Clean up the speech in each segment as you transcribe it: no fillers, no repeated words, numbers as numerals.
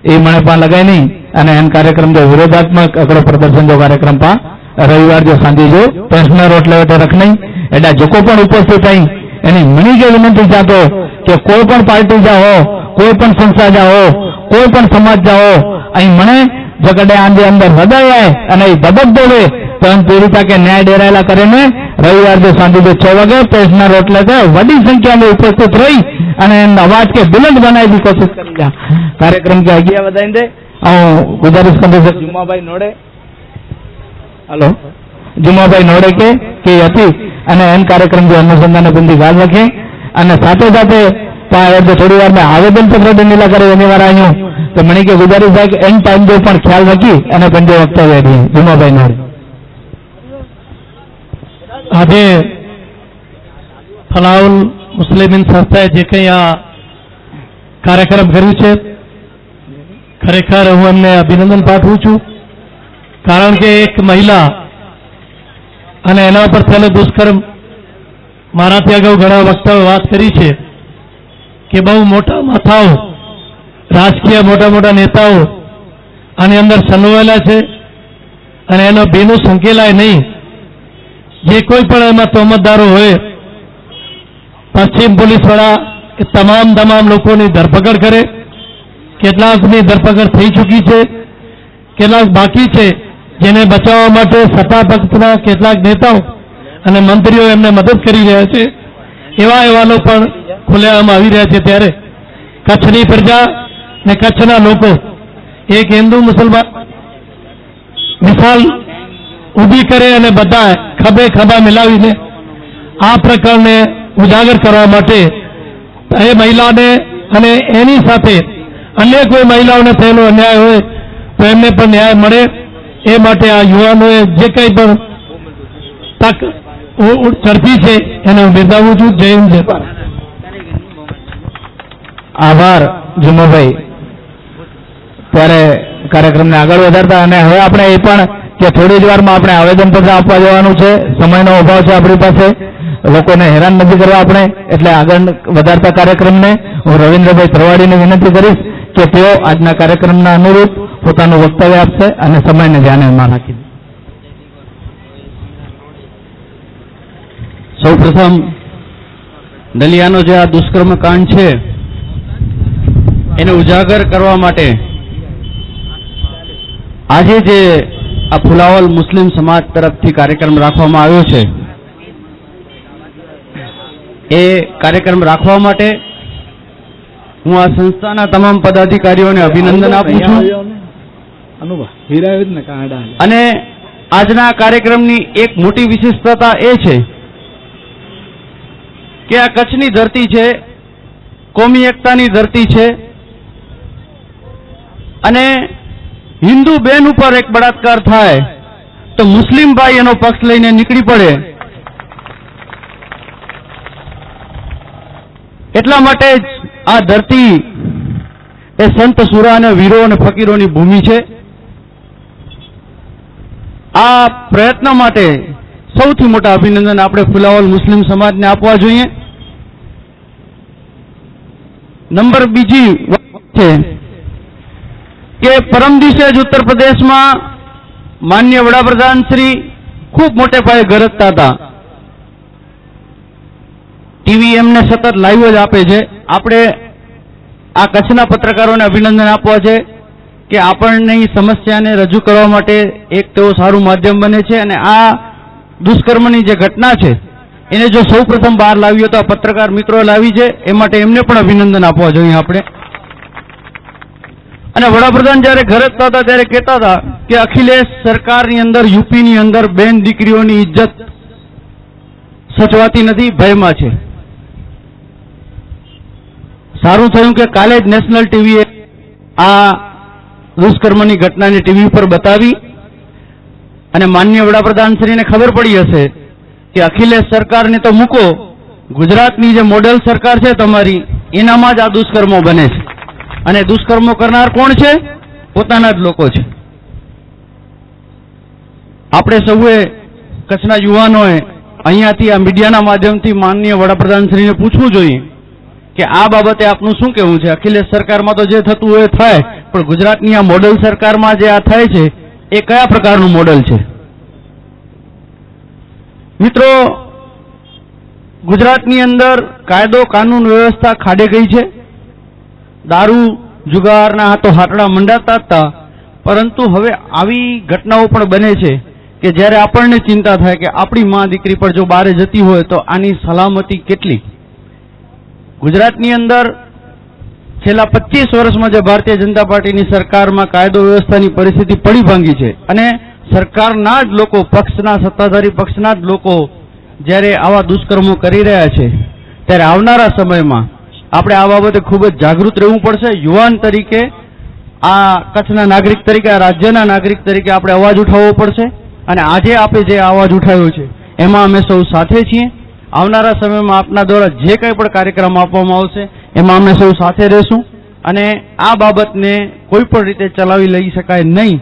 એ મને પણ લગાય નહીં અને એન કાર્યક્રમ जो विरोधात्मक अकड़ो प्रदर्शन जो कार्यक्रम पा रविवार जो सांझे जो पेंशनर रोटले वेटे रख नहीं एटा जो को पण उपस्थित थई एनी मनी के विनंती चाहतो कि कोई पण पार्टी जाओ कोई पण संस्था जाओ कोई पण समाज जाओ अहीं मने जगड़े आंदे अंदर हृदय है अने धबक बोले तो पीड़िता के न्याय डेरायला करीने रविवार जो सांझे जो 6 वागे पेंशनर रोटले ते वडी संख्या में उपस्थित रही અને અવાજ કે બુલંદ બનાવી દી કોશિશ કરી જા કાર્યક્રમ કે આગળ વધાઈ દે गुजारिश कर जुम्माभाई नोड़े हेलो जुम्माभाई नोड़े के हती अने एन कार्यक्रम जो अनुसंधान बंदी गाल रखे अने साथे साथे थोड़ी वार में आवेदन पत्र ढीला करे एनी वार आयो तो मणी के गुजारिश है कि एन टाइम जो पण ख्याल रखी अने पंजे वक्तव्य दी जुम्माभाई नोड़े आज फलाउल मुस्लिम संस्थाए जे कई आ कार्यक्रम कर्यु छे खरेखर हूँ एમને अभिनंदन पाठवू छू कारण के एक महिला અને એના પર થયેલો દુષ્કર્મ મારાથી અગાઉ ઘણા વક્તાઓએ વાત કરી છે કે બહુ મોટા માથાઓ રાજકીય મોટા મોટા નેતાઓ આની અંદર સંડોવાયેલા છે અને એનો બેનું સંકેલાય નહીં જે કોઈ પણ એમાં તોહમતદારો હોય પશ્ચિમ પોલીસ વાળા એ તમામ લોકોની ધરપકડ કરે કેટલાકની ધરપકડ થઈ ચૂકી છે કેટલાક બાકી છે જેને બચાવવા માટે સત્તા પક્ષના કેટલાક નેતાઓ અને મંત્રીઓ એમને મદદ કરી રહ્યા છે એવા અહેવાલો પણ ખુલ્લેઆમ આવી રહ્યા છે ત્યારે કચ્છની પ્રજા અને કચ્છના લોકો એક હિન્દુ મુસલમાન મિસાલ ઊભી કરે અને બધા ખભે ખભા મિલાવીને આ પ્રકરણને ઉજાગર કરવા માટે એ મહિલાને અને એની સાથે अन्य कोई महिलाओं थयेलो अन्याय होय तो एमने पण न्याय मळे ए माटे आ युवानोए जे कई पण तक चढ़ती है एने बिरदावुं छुं। जय हिंद जय भारत। आभार जुम्माभाई। त्यारे कार्यक्रम ने आगळ वधारता अने हवे आपणे ए पण के थोड़ी ज वारमां आपणे आवेदनपत्र आपवा जवानुं छे समयनो अभाव छे आपणी पासे लोकोने हैरान नहीं करवा आपणे एटले आगळ वधारता कार्यक्रमने हूँ रविन्द्रभाई तरवाड़ीने विनंती करीश कि तेओ आजना कार्यक्रमना अनुरूप पोतानुं वक्तव्य आपशे अने समयने ध्यानेमां राखी। सौप्रथम दलियानो जे आ दुष्कर्म कांड छे एने उजागर करवा माटे आजे जे आ फुलावल मुस्लिम समाज तरफथी कार्यक्रम राखवामां आव्यो छे ए कार्यक्रम राखवा माटे हूँ आ संस्थाना तमाम पदाधिकारीओने अभिनंदन आपू छूं अने आजना कार्यक्रमनी एक मोटी विशेषता ए छे के आ कच्छनी धरती छे कोमी एकतानी धरती छे अने हिंदू बेन उपर एक बलात्कार थाय तो मुस्लिम भाई एनो पक्ष लईने નીકળી પડે એટલા માટે આ ધરતી એ સંત સુરા અને વીરો અને ફકીરોની ભૂમિ છે। આ પ્રયત્ન માટે સૌથી મોટા અભિનંદન આપણે ફુલાવલ મુસ્લિમ સમાજને આપવા જોઈએ। નંબર બીજી વાત છે કે પરમ દિવસે જ ઉત્તર પ્રદેશમાં માનનીય વડાપ્રધાન શ્રી ખૂબ મોટે પાયે ગરજતા હતા। टीवी एमने सतत लाइव ज आपे छे। आपणे आ कच्छना पत्रकारोने अभिनंदन आपवा छे के आपणनी समस्याने रजू करवा माटे एक तेवो सारुं माध्यम बने छे अने आ दुष्कर्मनी जे घटना छे एने जो सौ प्रथम बहार लावी तो आ पत्रकार मित्रोए लावी छे ए माटे एमने पण अभिनंदन आपवा जोईए आपणे। अने वडाप्रधान ज्यारे गरजता हता त्यारे कहेता हता के अखिलेश सरकारनी अंदर यूपीनी अंदर बेन दीकरीओनी इज्जत सचवाती नथी, भयमां छे। सारू थयुं के काले ज नेशनल टीवीए आ दुष्कर्मनी घटनाने टीवी पर बतावी अने माननीय वडाप्रधानश्रीने खबर पड़ी हशे कि अखिलेश सरकारने तो मूको, गुजरातनी जे मॉडल सरकार छे तमारी एनामां ज आ दुष्कर्मो बने छे अने दुष्कर्मो करनार कोण छे? पोताना ज लोको छे। आपणे सौए कच्छना युवानोए अहींयाथी आ मीडियाना माध्यमथी माननीय वडाप्रधानश्रीने पूछवुं जोईए કે આ બાબતે આપનું શું કહેવું છે? અખિલેશ સરકારમાં તો જે થતું હોય થાય, પણ ગુજરાતની આ મોડલ સરકારમાં જે આ થાય છે એ કયા પ્રકારનું મોડલ છે? મિત્રો, ગુજરાતની અંદર કાયદો કાનૂન વ્યવસ્થા ખાડે ગઈ છે. દારૂ જુગારના હાથો હાટડા મંડાતા હતા, પરંતુ હવે આવી ઘટનાઓ પણ બને છે કે જ્યારે આપણને ચિંતા થાય કે આપણી માં દીકરી પર જો બહાર જતી હોય તો આની સલામતી કેટલી. ગુજરાતની અંદર છેલ્લા 25 વર્ષમાં જે ભારતીય જનતા પાર્ટીની સરકારમાં કાયદો વ્યવસ્થાની પરિસ્થિતિ પડી ભાંગી છે અને સરકારના જ લોકો, પક્ષના, સત્તાધારી પક્ષના જ લોકો જ્યારે આવા દુષ્કર્મો કરી રહ્યા છે, ત્યારે આવનારા સમયમાં આપણે આ બાબતે ખૂબ જ જાગૃત રહેવું પડશે. યુવાન તરીકે, આ કચ્છના નાગરિક તરીકે, આ રાજ્યના નાગરિક તરીકે આપણે અવાજ ઉઠાવવો પડશે અને આજે આપણે જે અવાજ ઉઠાવ્યો છે એમાં અમે સૌ સાથે છીએ. આવનારા સમયમાં આપના દ્વારા જે કંઈ પણ કાર્યક્રમ આપવામાં આવશે એમાં અમે સૌ સાથે રહેશું અને આ બાબતને કોઈ પણ રીતે ચલાવી લઈ શકાય નહીં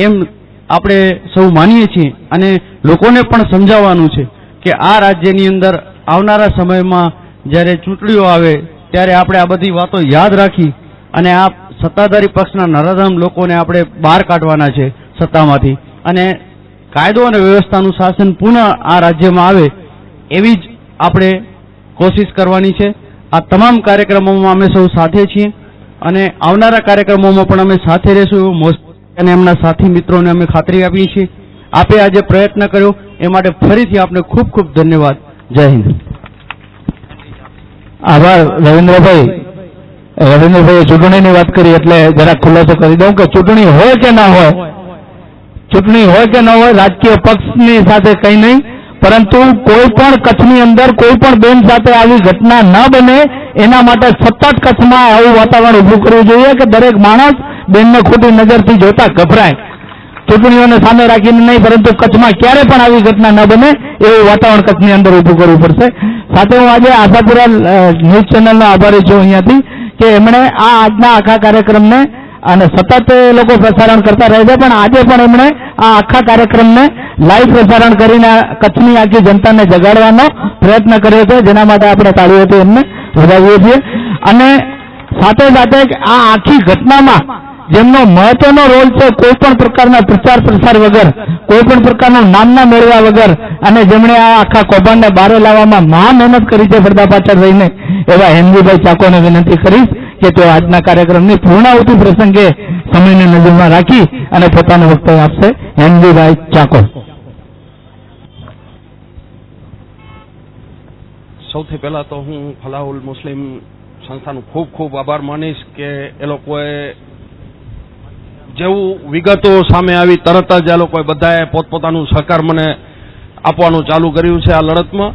એમ આપણે સૌ માનીએ છીએ અને લોકોને પણ સમજાવવાનું છે કે આ રાજ્યની અંદર આવનારા સમયમાં જ્યારે ચૂંટણીઓ આવે ત્યારે આપણે આ બધી વાતો યાદ રાખી અને આ સત્તાધારી પક્ષના નરાધામ લોકોને આપણે બહાર કાઢવાના છે સત્તામાંથી અને કાયદો અને વ્યવસ્થાનું શાસન પુનઃ આ રાજ્યમાં આવે એવી જ આપણે કોશિશ કરવાની છે. આ તમામ કાર્યક્રમોમાં અમે સૌ સાથે છીએ અને આવનારા કાર્યક્રમોમાં પણ અમે સાથે રહેશું એવું મોસ્ટ અને એમના સાથી મિત્રોને અમે ખાતરી આપીએ છીએ. આપે આજે પ્રયત્ન કર્યો એ માટે ફરીથી આપને ખૂબ ખૂબ ધન્યવાદ. જય હિન્દ. આભાર રવિન્દ્રભાઈ. રવિન્દ્રભાઈએ ચૂંટણીની વાત કરી એટલે જરાક ખુલાસો કરી દઉં કે ચૂંટણી હોય કે ના હોય, ચૂંટણી હોય કે ન હોય, રાજકીય પક્ષની સાથે કંઈ નહીં, પરંતુ કોઈ પણ કચ્છની અંદર કોઈ પણ બેન સાથે આવી ઘટના ન બને એના માટે સતત કચ્છમાં આવું વાતાવરણ ઊભું કરવું જોઈએ કે દરેક માણસ બેનને ખોટી નજરથી જોતા ગભરાય. ચૂંટણીઓને સામે રાખીને નહીં, પરંતુ કચ્છમાં ક્યારે પણ આવી ઘટના ન બને એવું વાતાવરણ કચ્છની અંદર ઊભું કરવું પડશે. સાથે હું આજે આશાપુરા ન્યૂઝ ચેનલનો આભારી છું અહીંયાથી કે એમણે આ આજના આખા કાર્યક્રમને અને સતત લોકો પ્રસારણ કરતા રહે છે, પણ આજે પણ એમણે આ આખા કાર્યક્રમને લાઈવ પ્રસારણ કરીને કચ્છની આખી જનતાને જગાડવાનો પ્રયત્ન કર્યો છે, જેના માટે આપણે તાળીઓથી એમને વધાવીએ છીએ. અને સાથે સાથે આ આખી ઘટનામાં જેમનો મહત્વનો રોલ છે, કોઈ પણ પ્રકારના પ્રચાર પ્રસાર વગર, કોઈ પણ પ્રકારનું નામના મેળવ્યા વગર અને જેમણે આ આખા કૌભાંડને બહાર લાવવામાં મહા મહેનત કરી છે પડદા પાછળ રહીને, એવા હેમજીભાઈ ચાકોને વિનંતી કરીશ કે તેઓ આજના કાર્યક્રમની પૂર્ણાહુતિ પ્રસંગે સમયને નજરમાં રાખી અને પોતાનું વક્તવ્ય આપશે. હેમજીભાઈ ચાકો. સૌથી પહેલા તો હું ફલાહુલ મુસ્લિમ સંસ્થાનો ખૂબ ખૂબ આભાર માનીશ કે એ લોકોએ જેવું વિગતો સામે આવી તરત જ આ લોકોએ બધાએ પોતપોતાનું સહકાર મને આપવાનું ચાલુ કર્યું છે આ લડતમાં.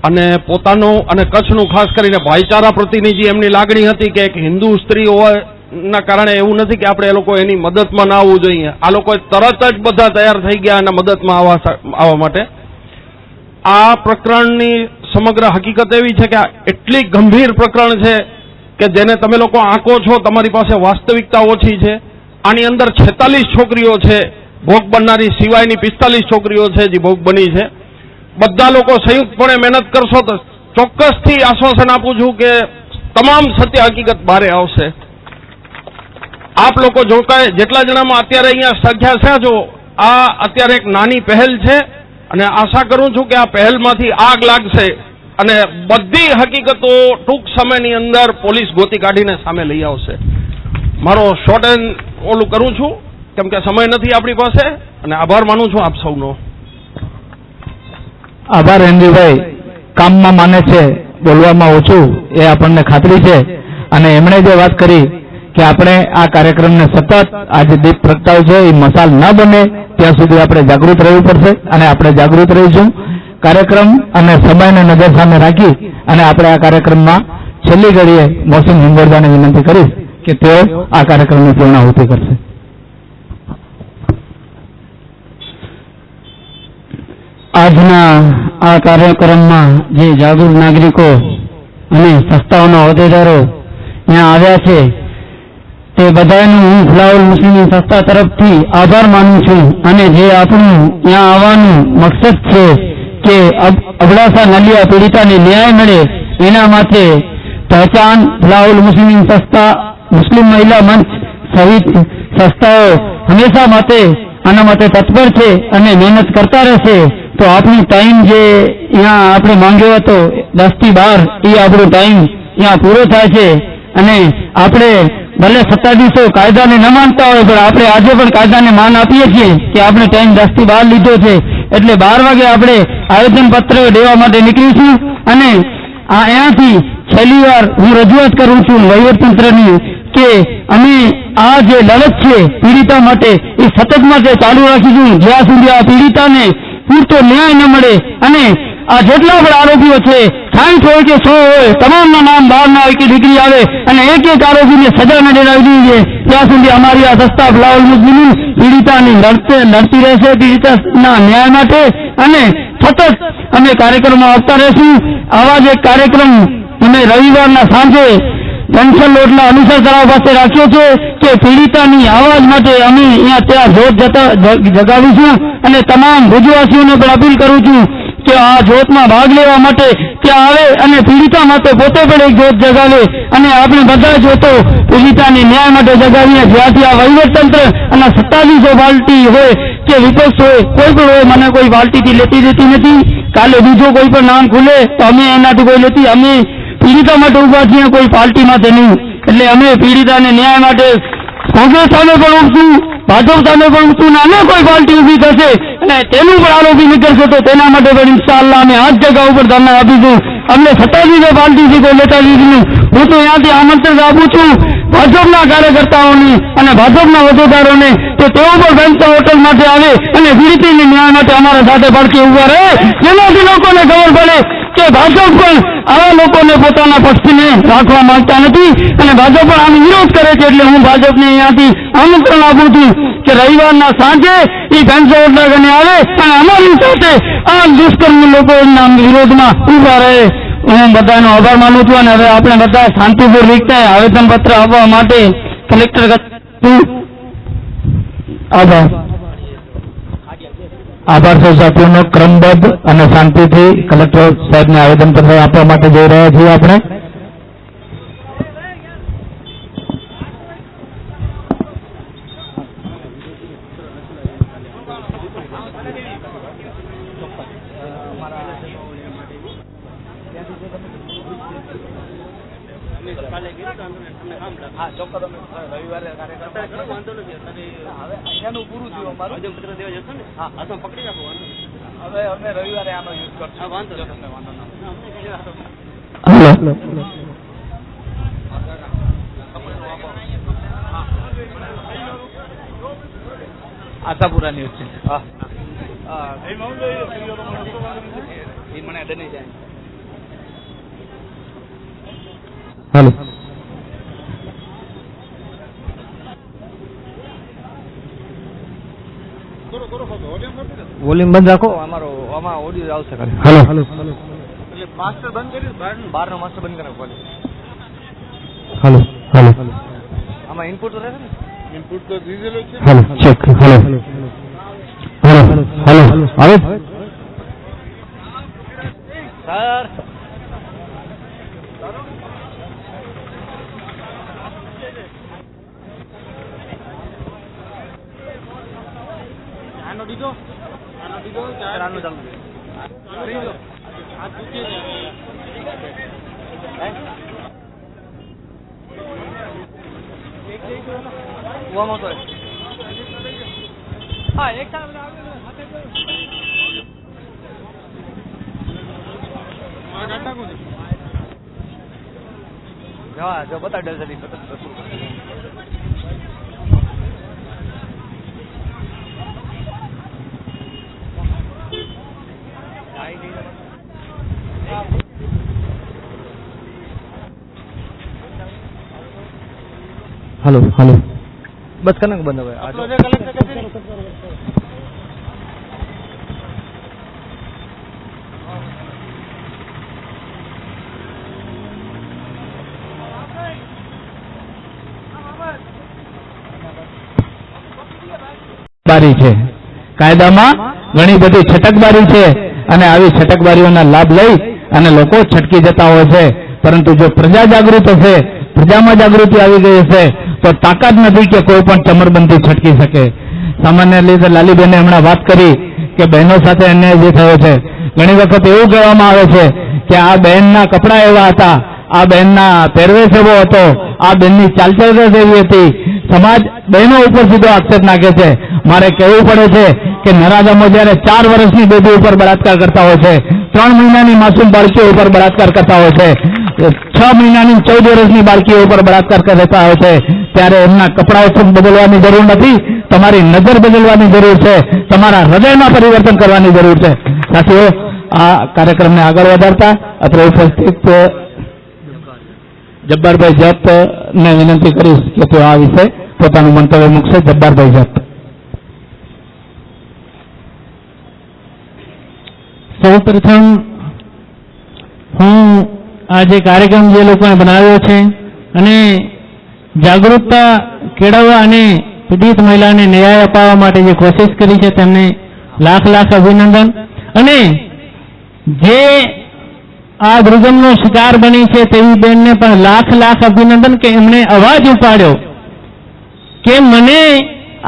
અને પોતાનું અને કચ્છનું ખાસ કરીને ભાઈચારા પ્રત્યેની જે એમની લાગણી હતી કે એક હિન્દુ સ્ત્રી હોવાના કારણે એવું નથી કે આપણે એ લોકો એની મદદમાં ના આવવું જોઈએ. આ લોકોએ તરત જ બધા તૈયાર થઈ ગયા અને મદદમાં આવવા માટે. આ પ્રકરણની સમગ્ર હકીકત એવી છે કે આ એટલી ગંભીર પ્રકરણ છે કે જેને તમે લોકો આંકો છો, તમારી પાસે વાસ્તવિકતા ઓછી છે. આની અંદર 46 છોકરીઓ છે ભોગ બનનારી, સિવાયની 45 છોકરીઓ છે જે ભોગ બની છે. બધા લોકો સંયુક્તપણે મહેનત કરશો તો ચોક્કસથી આશ્વાસન આપું છું કે તમામ સત્ય હકીકત બહાર આવશે. આપ લોકો જોતા જેટલા જણામાં અત્યારે અહીંયા સંખ્યા છે, જો આ અત્યારે એક નાની પહેલ છે અને આશા કરું છું કે આ પહેલમાંથી આગ લાગશે અને બધી હકીકતો ટૂંક સમયની અંદર પોલીસ ગોતી કાઢીને સામે લઈ આવશે. મારો શોર્ટ એન્ડ ઓલું કરું છું કેમ કે સમય નથી આપણી પાસે અને આભાર માનું છું આપ સૌનો. આભાર હેમજીભાઈ. કામમાં માને છે, બોલવામાં ઓછું, એ આપણને ખાતરી છે. અને એમણે જે વાત કરી કે આપણે આ કાર્યક્રમને સતત આજે દીપ પ્રગટાવ છે એ મસાલ ન બને ત્યાં સુધી આપણે જાગૃત રહેવું પડશે અને આપણે જાગૃત રહીશું. કાર્યક્રમ અને સમયને નજર સામે રાખી અને આપણે આ કાર્યક્રમમાં છેલ્લી ઘડીએ મોહસિન હિંગોરજાને વિનંતી કરીશ કે તેઓ આ કાર્યક્રમની પૂર્ણાહુતિ કરશે. આજના આ કાર્યક્રમમાં જે જાગૃત નાગરિકો અને સંસ્થાઓના હોદ્દેદારો ત્યાં આવ્યા છે તે બધાનું હું ફલાહુલ મુસ્લિમ સંસ્થા તરફથી આભાર માનું છું. અને જે આપણું ત્યાં આવવાનું મકસદ છે કે અબડાસા નલિયા પીડિતાને ન્યાય મળે એના માટે પહેચાન, ફલાઉલ મુસ્લિમ સંસ્થા, મુસ્લિમ મહિલા મંચ સહિત સંસ્થાઓ હંમેશા માટે આના માટે તત્પર છે અને મહેનત કરતા રહેશે. તો આપણો ટાઈમ જે અહીંયા આપણે માંગ્યો હતો 10 થી 12 એ આપણો ટાઈમ અહીંયા પૂરો થાય છે. અને આપણે ભલે સત્તાધીશો કાયદાને ન માનતા હોય પણ આપણે આજે પણ કાયદાને માન આપીએ છીએ કે આપણે ટાઈમ 10 થી 12 લીધો છે. એટલે 12 વાગે આપણે આવેદન પત્ર દેવા માટે નીકળીશું. અને અહીંયાથી છેલ્લી વાર હું રજૂઆત કરું છું વહીવટતંત્રની કે અમે આ જે લડત છે પીડિતા માટે એ સતત માટે ચાલુ રાખીશું જ્યાં સુધી આ પીડિતાને પૂરતો ન્યાય ન મળે. અને આ જેટલા પણ આરોપીઓ છે 60 હોય કે 100 હોય તમામના નામ બહાર ના હોય કે ડિગ્રી આવે અને એક એક આરોપીને સજા ન દેવાવી જોઈએ ત્યાં સુધી અમારી આ સંસ્થા ફલાઉલ મુસ્લિમ પીડિતાની લડતી રહેશે પીડિતાના ન્યાય માટે. અને સતત અમે કાર્યક્રમો આપતા રહેશું. આવા જ એક કાર્યક્રમ અમે રવિવારના સાંજે પેન્શન લોટના અનુસાર તળાવ પાસે રાખ્યો છે કે પીડિતાની આવાજ માટે અમે અહીંયા ત્યાં જોત જગાવીશું. અને તમામ ભુજવાસીઓને પણ અપીલ કરું છું કે આ જોતમાં ભાગ લેવા માટે ત્યાં આવે અને પીડિતા માટે પોતે પણ એક જોત જગાવે. અને આપણે બધા જોતો પીડિતાની ન્યાય માટે જગાવીએ જ્યાંથી આ વહીવટતંત્ર અને સત્તાધીશો પાર્ટી હોય કે વિપક્ષ હોય કોઈ પણ હોય મને કોઈ પાર્ટીથી લેતી દેતી નથી. કાલે બીજો કોઈ પણ નામ ખુલે તો અમે એનાથી કોઈ લેતી અમે પીડિતા માટે ઉભા છીએ કોઈ પાર્ટી માટે નહીં. એટલે અમે પીડિતાને ન્યાય માટે કોંગ્રેસ સામે પણ ઉઠશું ભાજપ સામે પણ ઉઠશું ને અને કોઈ પાર્ટી ઉભી થશે અને તેનું પણ આરોપી નીકળશે તો તેના માટે પણ ઇન્શાઅલ્લાહ અમે આ જગ્યા ઉપર ધરણા આપીશું. અમને સત્તાધીશો પાર્ટીથી કોઈ લેતા લીધું. હું તો અહીંયાથી આમંત્રણ આપું છું ભાજપના કાર્યકર્તાઓને અને ભાજપના હોદ્દેદારોને તો તેઓ પણ બેંકતા હોટલ માટે આવે અને પીડિતની ન્યાય માટે અમારા સાથે પડખે ઉભા રહે જેનાથી લોકોને ખબર પડે કે ભાજપ પણ આવા લોકોને પોતાના પક્ષને રાખવા માંગતા નથી અને ભાજપ પણ આનો વિરોધ કરે છે. એટલે હું ભાજપને અહીંયાથી આમંત્રણ આપું છું કે રવિવારના સાંજે એ બેંકતા હોટલ કને આવે અને અમારી સાથે આ દુષ્કર્મ લોકોના વિરોધમાં ઉભા રહે. હું બધાનો આભાર માનું છું. અને હવે આપણે બધા શાંતિપૂર્વક રીતે આવેદન પત્ર આપવા માટે કલેક્ટર આભાર સૌ સાથીઓનો ક્રમબદ્ધ અને શાંતિથી કલેક્ટર સાહેબને આવેદન પત્ર આપવા માટે જઈ રહ્યા છીએ આપણે. પૂરું થયું અમારું પત્ર દેવા જશો ને પકડી રાખો હવે અમે રવિવારે આનો યુઝ કરશું. વાંધો આશાપુરા ન્યૂઝ છે. મને ડની જાય. હેલો વોલ્યુમ બંધ રાખો અમારો આમાં ઓડિયો આવશે ખાલી. હેલો એટલે માસ્ટર બંધ કર્યું બહારનો માસ્ટર બંધ કરાવો. હેલો હેલો આમાં ઇનપુટ તો રહેશે ને ઇનપુટ તો દીધેલો છે. Hello check hello hello hello આવે સર આનો દીધો આનો ચાલુ હા એક જો બતા ડલ જલ્દી હેલો હેલો બસ કનક બંધ હવે બારી છે કાયદામાં ઘણી બધી છટકબારી છે અને આવી છટકબારીઓના લાભ લઈ અને લોકો છટકી જતા હોય છે. પરંતુ જો પ્રજા જાગૃત હશે, પ્રજામાં જાગૃતિ આવી ગઈ હશે તો તાકાત નથી કે કોઈ પણ ચમરબંધી છટકી શકે. સામાન્ય રીતે લાલીબેને હમણાં વાત કરી કે બહેનો સાથે અન્યાય જે થયો છે. ઘણી વખત એવું કહેવામાં આવે છે કે આ બહેનના કપડા એવા હતા, આ બહેનના પહેરવેશ એવો હતો, આ બહેનની ચાલચલન એવી હતી. સમાજ બહેનો ઉપર સીધો આક્ષેપ નાખે છે. મારે કહેવું પડે છે કે નરાધમો જયારે 4 વર્ષની બેબી ઉપર બળાત્કાર કરતા હોય છે, 3 મહિનાની માસૂમ બાળકીઓ ઉપર બળાત્કાર કરતા હોય છે, 6 મહિનાની 14 વર્ષની બાળકીઓ ઉપર બળાત્કાર કરતા હોય છે, ત્યારે એમના કપડાઓ બદલવાની જરૂર નથી, તમારી નજર બદલવાની જરૂર છે, તમારા હૃદયમાં પરિવર્તન કરવાની જરૂર છે. સાથીઓ, આ કાર્યક્રમને આગળ વધારતા અત્રે ઉપસ્થિત જબ્બારભાઈ જતને વિનંતી કરીશ કે તેઓ આ વિશે પોતાનું મંતવ્ય મૂકશે. જબ્બારભાઈ જત. સૌપ્રથમ હું આ જે કાર્યક્રમ જે લોકોએ બનાવ્યો છે અને જાગૃતતા કેળવવા અને પીડિત મહિલાને ન્યાય અપાવવા માટે જે કોશિશ કરી છે તેમને લાખ લાખ અભિનંદન. અને જે આ દુર્ગમનો શિકાર બની છે તેવી બેનને પણ લાખ લાખ અભિનંદન કે એમણે અવાજ ઉપાડ્યો કે મને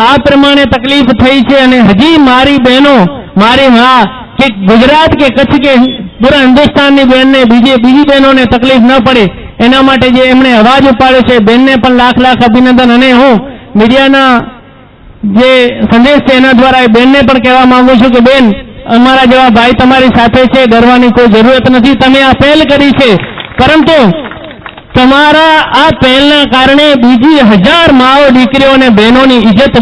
આ પ્રમાણે તકલીફ થઈ છે અને હજી મારી બહેનો, મારી મા કે ગુજરાત કે કચ્છ કે પૂરા હિન્દુસ્તાનની બહેનને બીજી બહેનોને તકલીફ ન પડે એના માટે જે એમણે અવાજ ઉપાડ્યો છે, બેનને પણ લાખ લાખ અભિનંદન. અને હું મીડિયાના જે સંદેશ છે એના દ્વારા એ બેનને પણ કહેવા માંગુ છું કે બેન, અમારા જેવા ભાઈ તમારી સાથે છે, ડરવાની કોઈ જરૂરત નથી. તમે આ પહેલ કરી છે, પરંતુ તમારા આ પહેલના કારણે બીજી 1000 માઓ, દીકરીઓ અને બહેનોની ઇજ્જત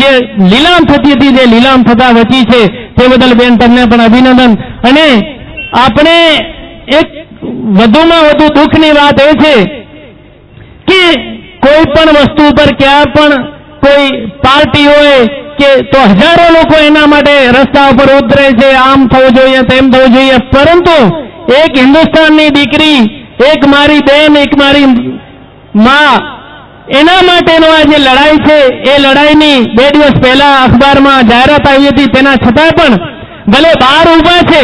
જે લીલામ થતી હતી તે લીલામ થતા બચી છે. તે બદલ બેન તમને પણ અભિનંદન. અને આપણે એક વધુમાં વધુ દુઃખની વાત એ છે કે કોઈ પણ વસ્તુ પર ક્યાં પણ કોઈ પાર્ટી હોય કે તો હજારો લોકો એના માટે રસ્તા ઉપર ઉતરે છે, આમ થવું જોઈએ, તેમ થવું જોઈએ. પરંતુ એક હિન્દુસ્તાનની દીકરી, એક મારી બેન, એક મારી માં, એના માટેનો આ જે લડાઈ છે એ લડાઈની 2 દિવસ પહેલા અખબારમાં જાહેરાત આવી હતી. તેના છતાં પણ ભલે બહાર ઊભા છે,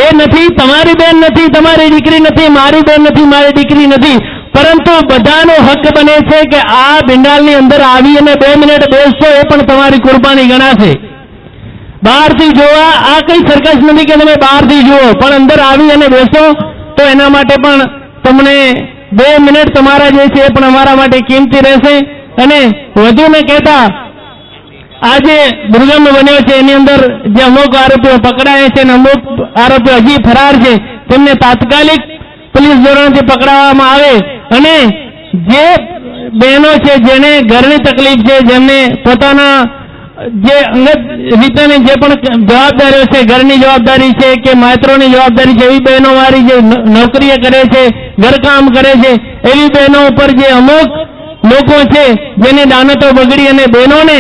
એ નથી, તમારી બેન નથી, તમારી દીકરી નથી, મારી બેન નથી, મારી દીકરી નથી, પરંતુ બધાનો હક બને છે કે આ બિંડાલની અંદર આવી અને 2 મિનિટ બેસશો એ પણ તમારી કુરબાની ગણાશે. બહારથી જોવા આ કઈ સરકસ નથી કે તમે બહારથી જુઓ, પણ અંદર આવી અને બેસો તો એના માટે પણ તમને 2 મિનિટ તમારા જે છે એ પણ અમારા માટે કિંમતી રહેશે. અને વધુ ને કહેતા આ જે દુર્ગમ બન્યો છે એની અંદર જે અમુક આરોપીઓ પકડાયા છે અને અમુક આરોપીઓ હજી ફરાર છે, તેમને તાત્કાલિક પોલીસ ધોરણથી પકડાવવામાં આવે. અને જે બહેનો છે જેને ઘરની તકલીફ છે, જેમને પોતાના જે અંગત રીતેની જે પણ જવાબદારીઓ છે, ઘરની જવાબદારી છે કે માત્રોની જવાબદારી છે, એવી બહેનો મારી જે નોકરીએ કરે છે, ઘરકામ કરે છે, એવી બહેનો ઉપર જે અમુક લોકો છે જેની દાનતો બગડી અને બહેનોને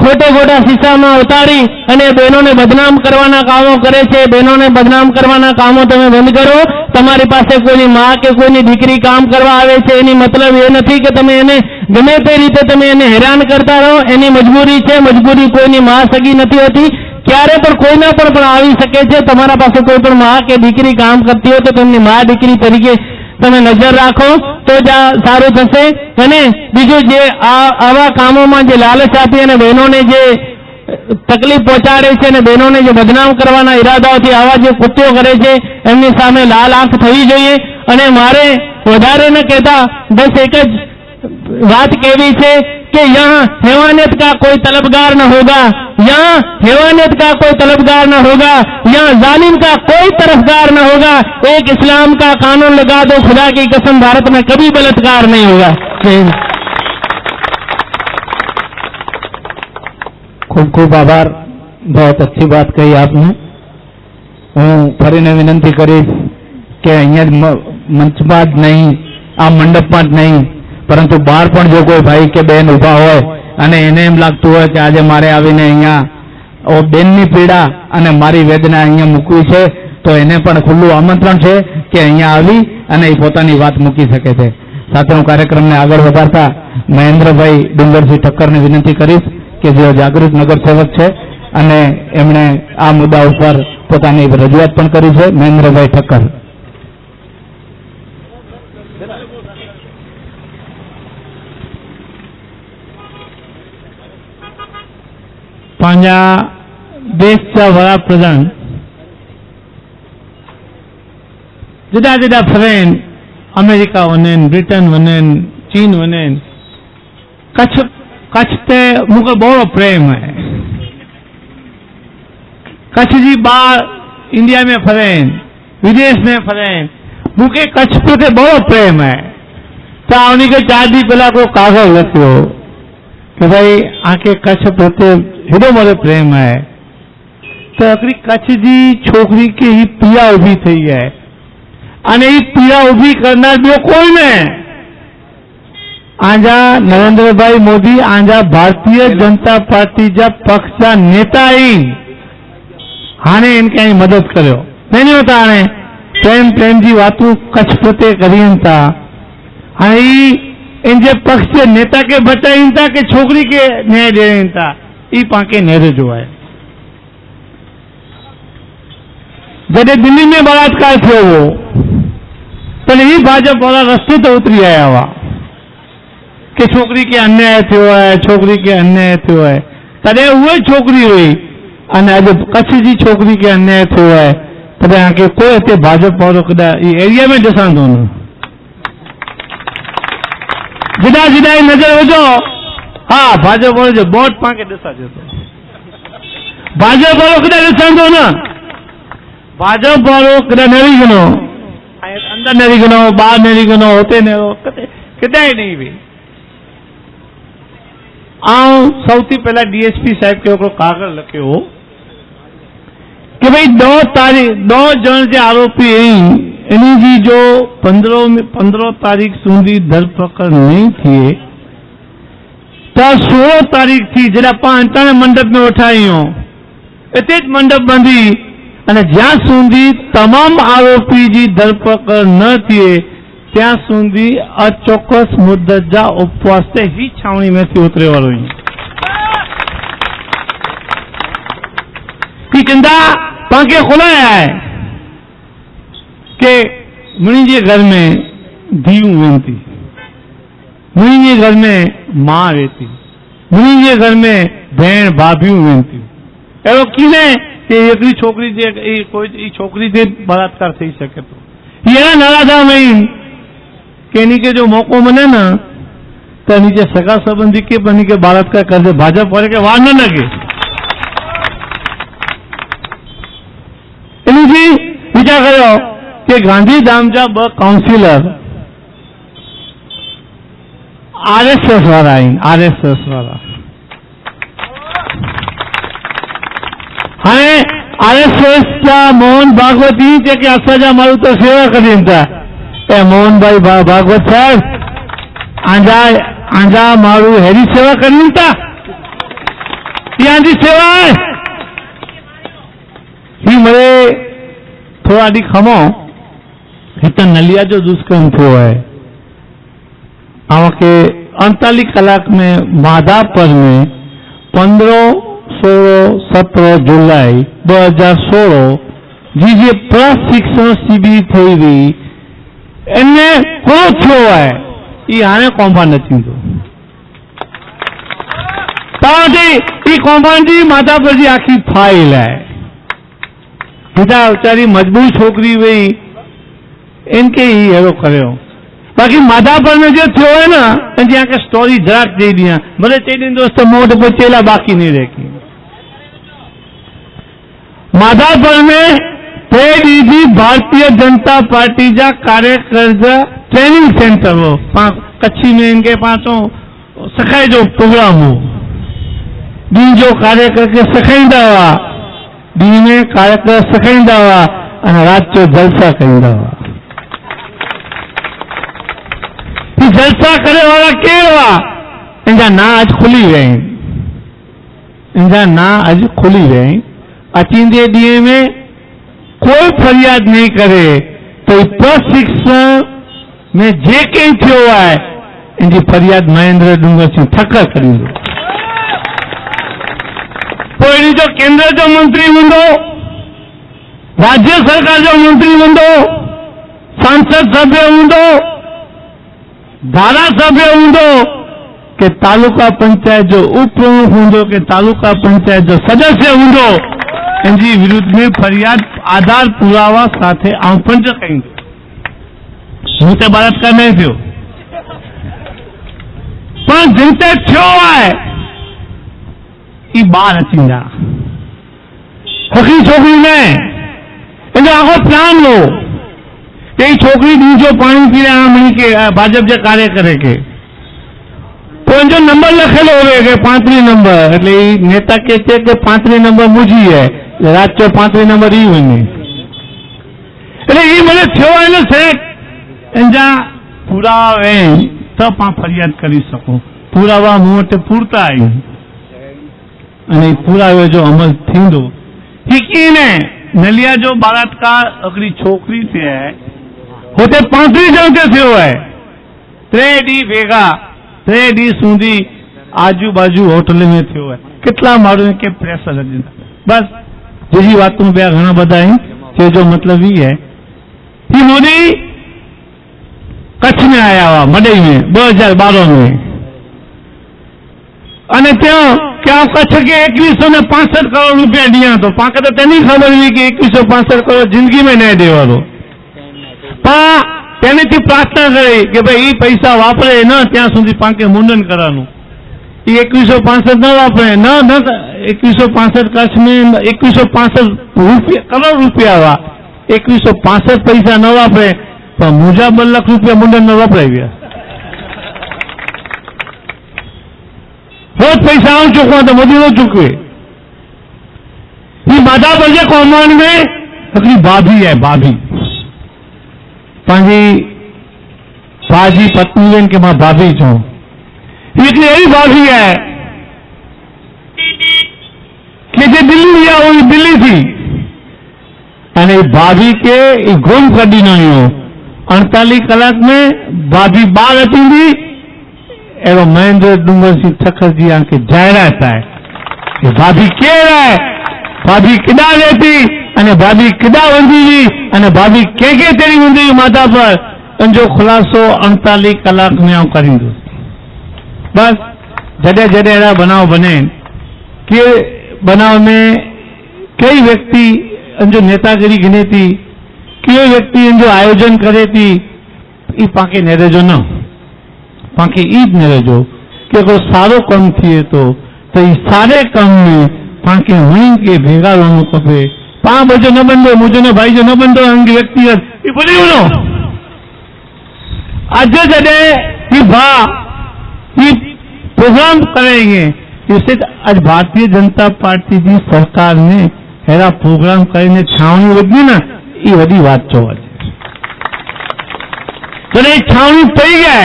ખોટા શીશામાં ઉતારી અને બહેનોને બદનામ કરવાના કામો કરે છે. બહેનોને બદનામ કરવાના કામો તમે બંધ કરો. તમારી પાસે કોઈની મા કે કોઈની દીકરી કામ કરવા આવે છે એની મતલબ એ નથી કે તમે એને ગમે તે રીતે તમે એને હેરાન કરતા રહો. એની મજબૂરી છે, મજબૂરી કોઈની મા સગી નથી હોતી, ક્યારે પણ કોઈના પણ આવી શકે છે. તમારા પાસે કોઈ પણ મા કે દીકરી કામ કરતી હોય તો તેમની મા દીકરી તરીકે તમે નજર રાખો તો જ સારું થશે. અને બીજું જે આવા કામોમાં જે લાલચ આપી અને બહેનોને જે તકલીફ પહોંચાડે છે અને બહેનોને જે બદનામ કરવાના ઈરાદાઓથી આવા જે કૃત્યો કરે છે એમની સામે લાલ આંખ થવી જોઈએ. અને મારે વધારે ન કહેતા બસ એક જ વાત કહેવી છે कि यहाँ हैवानियत का कोई तलबगार न होगा, यहाँ हैवानियत का कोई तलबगार न होगा, यहाँ जालिम का कोई तरफदार न होगा. एक इस्लाम का कानून लगा दो, खुदा की कसम भारत में कभी बलात्कार नहीं होगा. खूब खूब आभार. बहुत अच्छी बात कही आपने. હું ફરીને વિનંતી કરીશ કે અહીંયા મંચમાં જ નહીં, આ મંડપમાં જ નહીં, પરંતુ બહાર પણ જો કોઈ ભાઈ કે બેન ઊભા હોય અને એને એમ લાગતું હોય કે આજે મારે આવીને અહીંયા બેનની પીડા અને મારી વેદના અહીંયા મૂકવી છે, તો એને પણ ખુલ્લું આમંત્રણ છે કે અહીંયા આવી અને એ પોતાની વાત મૂકી શકે છે. સાથે હું કાર્યક્રમને આગળ વધારતા મહેન્દ્રભાઈ ડુંગરજી ઠક્કરને વિનંતી કરીશ કે જેઓ જાગૃત નગરસેવક છે અને એમણે આ મુદ્દા ઉપર પોતાની રજૂઆત પણ કરી છે. મહેન્દ્રભાઈ ઠક્કર. पंहिंजा देश जा वडाप्रधान जिदा जिदा फरेन, अमेरिका वञनि, ब्रिटेन वञनि, चीन वञनि, कच्छ ते मूंखे बड़ो प्रेम है। कच्छ जी ॿार इंडिया में फरेन, विदेश में फरेन, मूंखे कच्छ प्रति बड़ो प्रेम है। त उन्हीं खे 4 ॾींहं पहला को कागज़ लिखियो कि भाई आके कच्छ प्रति हेॾो वॾो प्रेम है। त हिकिड़ी कच्छ जी छोकिरी खे ही पीड़ा उभी थी है अने ही पीड़ा उभी करना ॿियो कोई न। आजा नरेंद्र भाई मोदी आजा भारतीय जनता पार्टी जा पक्ष जा नेता ही हाणे इनके मदद करियो नहीं होता। हाणे प्रेम प्रेम जी बातूं कच्छ प्रति करीन था। हाणे इनके पक्ष के नेता के बचाइन था कि छोकरी के न्याय ॾियनि था। ई पाके नेरे जो है। जॾहिं दिल्ली में बलात्कार थियो हो तॾहिं ही भाजपा वाला रस्ते ते उतरी आया हुआ कि छोकरी के अन्याय थियो है, छोकरी के अन्याय थियो है। तॾहिं उहे छोकरी हुई अने अॼु कच्छ जी छोकरी के अन्याय थियो है। तॾहिं आके कोई हिते भाजपा वारो कॾहिं एरिया में ॾिसंदो न। जिदा जिदा ही नजर विझो, हाँ भाजपा वारो जो बोट पाके ॾिसाजे थो। भाजपा वारो कॾहिं ॾिसंदो न। भाजपा वारो कॾहिं न विझंदो, अंदर न विझंदो, ॿाहिरि न विझंदो, हुते न किथे नहीं भी। सौथी पहला डीएसपी साहब के हिकिड़ो कागज़ लिखियो कि भाई 9 ॼण जे आरोपी इन जी जो 15 तारीख सूंदी धरपकड़ नहीं थिए त 16 तारीख थी जॾहिं पाण हितां मंडप में वेठा आहियूं हिते मंडप बंदी अने ज्यां सूंदी तमाम आरोपी जी धरपकड़ न थिए ત્યાં સુધી અચોક્કસ મુદ્દત જા ઉપવાસ તે ही छावनी में थी उतरे वालों की चिंता पाके खुलाया है कि मुनी जे घर में धीऊ वेंती, मुनी जे घर में मां वेती, मुनी जे घर में भेण भाभियूं वेंती। अहिड़ो कीने कि हिकिड़ी छोकिरी जे कोई छोकिरी ते बलात्कार थी सके थो। अहिड़ा नाराज़ा में कि इन्हीं के जो मौको मिले न तो इन्हीं के सगा संबंधी के बनी के बलात्कार कर दे, भाजपा वाले के वार न लगे। इन्हीं जी विचार करो कि गांधीधाम जा 2 काउंसिलर आरएसएस वाला आहिनि, आरएसएस वाला। हाणे आरएसएस जा मोहन भागवत ई जेके असांजा माण्हू त सेवा कनि था। मोहन भाई भागवत साहब आंजा मारू हेरी सेवा करनी था। ये आंधी सेवा है। ही मरे थोड़ा डी खमो हित नलिया जो दुष्कर्म थियो है। के 48 कलाक में माधापर में 15, 16, 17 जुलाई 2016 जी जे प्रशिक्षण शिविर थी हुई इनमें को थियो है ये हाणे कौम्पाउंड न थींदो। तव्हांजी कौम्पाउंड जी माधापर जी आखी फाइल है। बेटा वीचारी मजबूर छोकरी हुई इनके ही अहिड़ो करियो। बाक़ी माधापर में जो थियो है ना इनकी आके स्टोरी जरा दे दिया भले चई ॾींदोसि त मूं वटि बचेला बाक़ी नहीं रही। माधापर में 3 ॾींहं भारतीय जनता पार्टी जा कार्यकर्ता ट्रेनिंग सेंटर हो। कच्छी में इनके पासों सखाई जो प्रोग्राम हो। ॾींहं जो कार्यकर खे सेखारींदा हुआ, ॾींहं में कार्यकर सेखारींदा हुआ ऐं राति जो जलसा करींदा हुआ। जलसा करे वाला केरु हुआ? इनजा नाम अॼु खुली विया आहिनि। इनजा नाम अॼु खुली विया आहिनि। अचींदे ॾींहं में कोई फरियाद नहीं करे तो प्रशिक्षण में जेके थियो है इनकी फरियाद महेंद्र डूंगर सिंह ठक्कर करींदो। पोइ इन जो केंद्र जो मंत्री हूंदो, राज्य सरकार जो मंत्री हूंदो, सांसद सभ्य हूंदो, धारा सभ्य हूंदो, કે તાલુકા પંચાयत जो उपप्रमुख हूंदो के तालुका पंचायत जो सदस्य हूंदो इनजी विरुद्ध में फरियाद आधार पुरावा साथे आऊं पंज कईंदो। हूं ते बलात्कार नहीं थियो पण जिन ते थियो आहे ई ॿार अचींदा हकी छोकिरी ने इनजो आखो प्लान हो કે छोकिरी ॾींहं जो पाणी पीने मणी के भाजप जे कार्यकरे के तो जो नंबर लखेलो होवे के 35 नंबर એટલે ઈ નેતા કે છે કે 35 નંબર મુજી है रात जो 35 नंबर ई वने એટલે ઈ મને થયો એને સેટ એંજા પુરાવે તો પા ફરિયાદ કરી શકો પુરાવા મોટ પૂરતા आई અને પુરાવે जो अमल थींदो हीकीने नलिया जो बलात्कार अगली छोकरी थे है होते 35 ॼण ते थियो है 3 ॾींहं भेगा 3 ॾींहं सूंधी आजू बाजू होटल में थियो है कितला माण्हू के प्रेस लॻंदा बस जी वातूं ॿिया घणा બધા आहिनि जो मतलब ही है ही मोदी कच्छ में आया हुआ मडई में 2012 में અને ત્યાં क्या कच्छ के 2165 करोड़ रुपया दिया तो पाके तो तेनी खबर हुई कि 2165 करोड़ जिंदगी में नहीं देवानो तेनेथी प्रार्थना करी कि भाई ई पैसा वापरे न त्या सुधी पाके मुंडन करानु ई 2165 न वापरे न 2165 कच्छ में 2165 करोड़ रुपया हुआ 2165 पैसा न वापरे तो मुजा 2 लाख रुपया मुंडन में वापराई गया रोज पैसा आऊं चुकवा तो मोदी नो चुकवे ये माता बजे कौमान में अगली भाभी है भाभी पांजी पाजी पत्नी बेन के मां भाभी छो इसलिए यही भाभी है कि जो दिल्ली लिया वो दिल्ली थी अने भाभी के गुम कदी नहीं हो 48 कलाक में भाभी बाहर अची थी एवं महेंद्र डूंगर सिंह ठक्कर जी आके जाहिरात है कि भाभी केर है भाभी किदा रहती अने भाभी किदा वंदी जी अने भाभी के तेरी वंदी माता पर उनजो खुलासो 48 कलाक में आऊं करींदो बस जडे जडे अड़ा बनाव बने के बनाव में कई व्यक्ति उनजो नेतागिरी गिने थी कई व्यक्ति उनजो आयोजन करे थी ई पाके नेरे जो न बाकी ईद न रहो कि अगर सारो कम थिए तो ई सारे कम में पाके वहीं के भेगा रहनो खपे पा बजो न बंदो मुझो न भाई जो न बंदो अंग व्यक्तिगत ई बोली वनो आज जडे ई भा ई प्रोग्राम करेंगे इससे आज भारतीय जनता पार्टी जी सरकार ने हेरा प्रोग्राम करीने छावनी वधी ना ई वडी बात छो जडे छावनी पई गया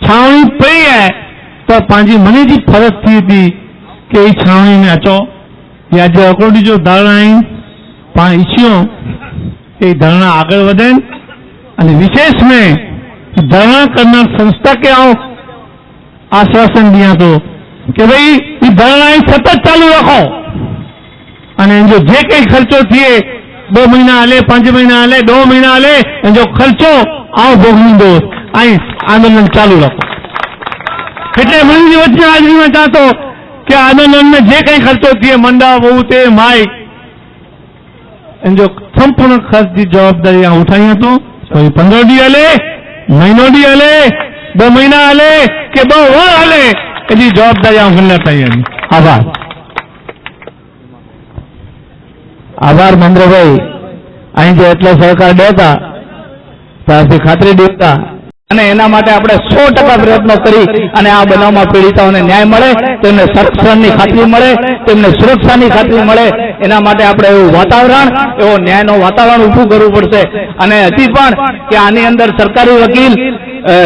छावनी पई है तो पांजी मनी जी फर्ज थी थी कि छावनी में अचो या जो अकोडी जो धरना आई पा इच्छियो कि धरना आगे वधे और विशेष में धरना करना संस्था के आओ आश्वासन दिया तो कि भाई ये धरना सतत चालू रखो और जो जे कई खर्चो थिए 2 महीना हले 5 महीना हले 2 महीना हले जो खर्चो आओ भोगींदो आई आंदोलन चालू रखो એટલે મની વચ્ચે હાજરી में चाहतो कि आंदोलन में जे कई खर्चो थिए मंडा बहु ते माई जो संपूर्ण खर्च की जवाबदारी उठाई तो 15 डी हले महीनो डी हले 2 महीना हले के 2 वर हले एनी जवाबदारी खंडा थाई आभार आभार महेंद्र भाई अहीं जो एटलो सहकार देता त्यारथी खातरी देता અને એના માટે આપણે 100% પ્રયત્નો કરી અને આ બનાવમાં પીડિતાઓને ન્યાય મળે તેમને સંરક્ષણની ખાતરી મળે તેમને સુરક્ષાની ખાતરી મળે એના માટે આપણે એવું વાતાવરણ એવો ન્યાયનો વાતાવરણ ઊભું કરવું પડશે અને હજી પણ કે આની અંદર સરકારી વકીલ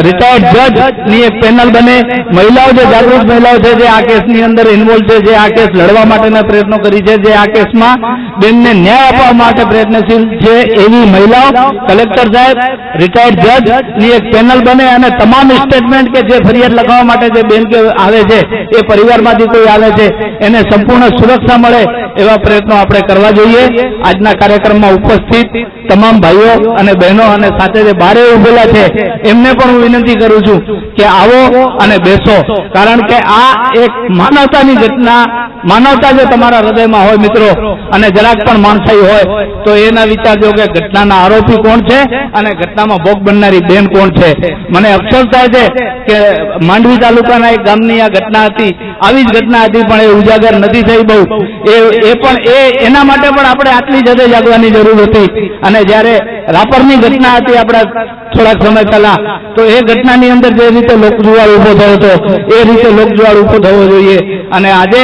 રિટાયર્ડ જજ ની એક પેનલ બને મહિલાઓ જે જાગૃત મહિલાઓ છે જે આ કેસની અંદર ઇન્વોલ્વ છે જે આ કેસ લડવા માટેના પ્રયત્નો કરી છે જે આ કેસમાં બેનને ન્યાય આપવા માટે પ્રયત્નશીલ છે એવી મહિલાઓ કલેક્ટર સાહેબ રિટાયર્ડ જજ ની એક પેનલ બને અને તમામ સ્ટેટમેન્ટ કે જે ફરિયાદ લખવા માટે જે બેન કે આવે છે એ પરિવારમાંથી કોઈ આવે છે એને સંપૂર્ણ સુરક્ષા મળે એવા પ્રયત્નો આપણે કરવા જોઈએ આજના કાર્યક્રમમાં ઉપસ્થિત તમામ ભાઈઓ અને બહેનો અને સાથે જે બારે ઉભેલા છે એમને પણ પણ હું વિનંતી કરું છું કે આવો અને બેસો, કારણ કે આ એક માનવતાની ઘટના, માનવતા જો તમારા હૃદયમાં હોય મિત્રો અને જરાક પણ માણસાઈ હોય તો એના વિચારજો કે ઘટનાના આરોપી કોણ છે અને ઘટનામાં ભોગ બનનારી બેન કોણ છે. મને અફસોસ થાય છે કે માંડવી તાલુકાના એક ગામની આ ઘટના હતી, આવી જ ઘટના હતી પણ એ ઉજાગર નથી થઈ બહુ. એના માટે પણ આપણે આટલી જ હદે જાગવાની જરૂર હતી. અને જ્યારે રાપરની ઘટના હતી આપણા થોડાક સમય પહેલા, તો એ ઘટનાની અંદર જે રીતે લોકજુવાળ ઉભો થયો હતો એ રીતે લોકજુવાળ ઉભો થવો જોઈએ. અને આજે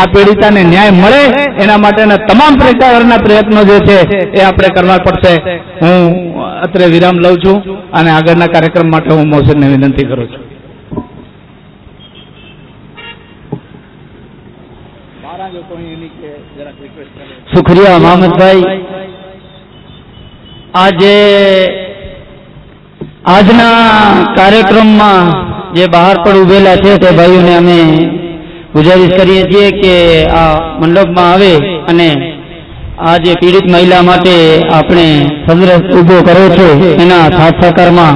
આ પીડિતાને ન્યાય મળે એના માટેના તમામ પ્રકારના પ્રયત્નો જે છે એ આપણે કરવા પડશે. હું અત્રે વિરામ લઉં છું અને આગળના કાર્યક્રમ માટે હું મોહસિનને વિનંતી કરું છું. શુક્રિયા મોહમ્મદભાઈ. આજના કાર્યક્રમમાં જે બહાર પણ ઉભેલા છે તે ભાઈઓને અમે ગુજારિશ કરીએ છીએ કે આ મંડપમાં આવે અને આ જે પીડિત મહિલા માટે આપણે સંઘર્ષ ઉભો કર્યો છે એના સાથ સહકારમાં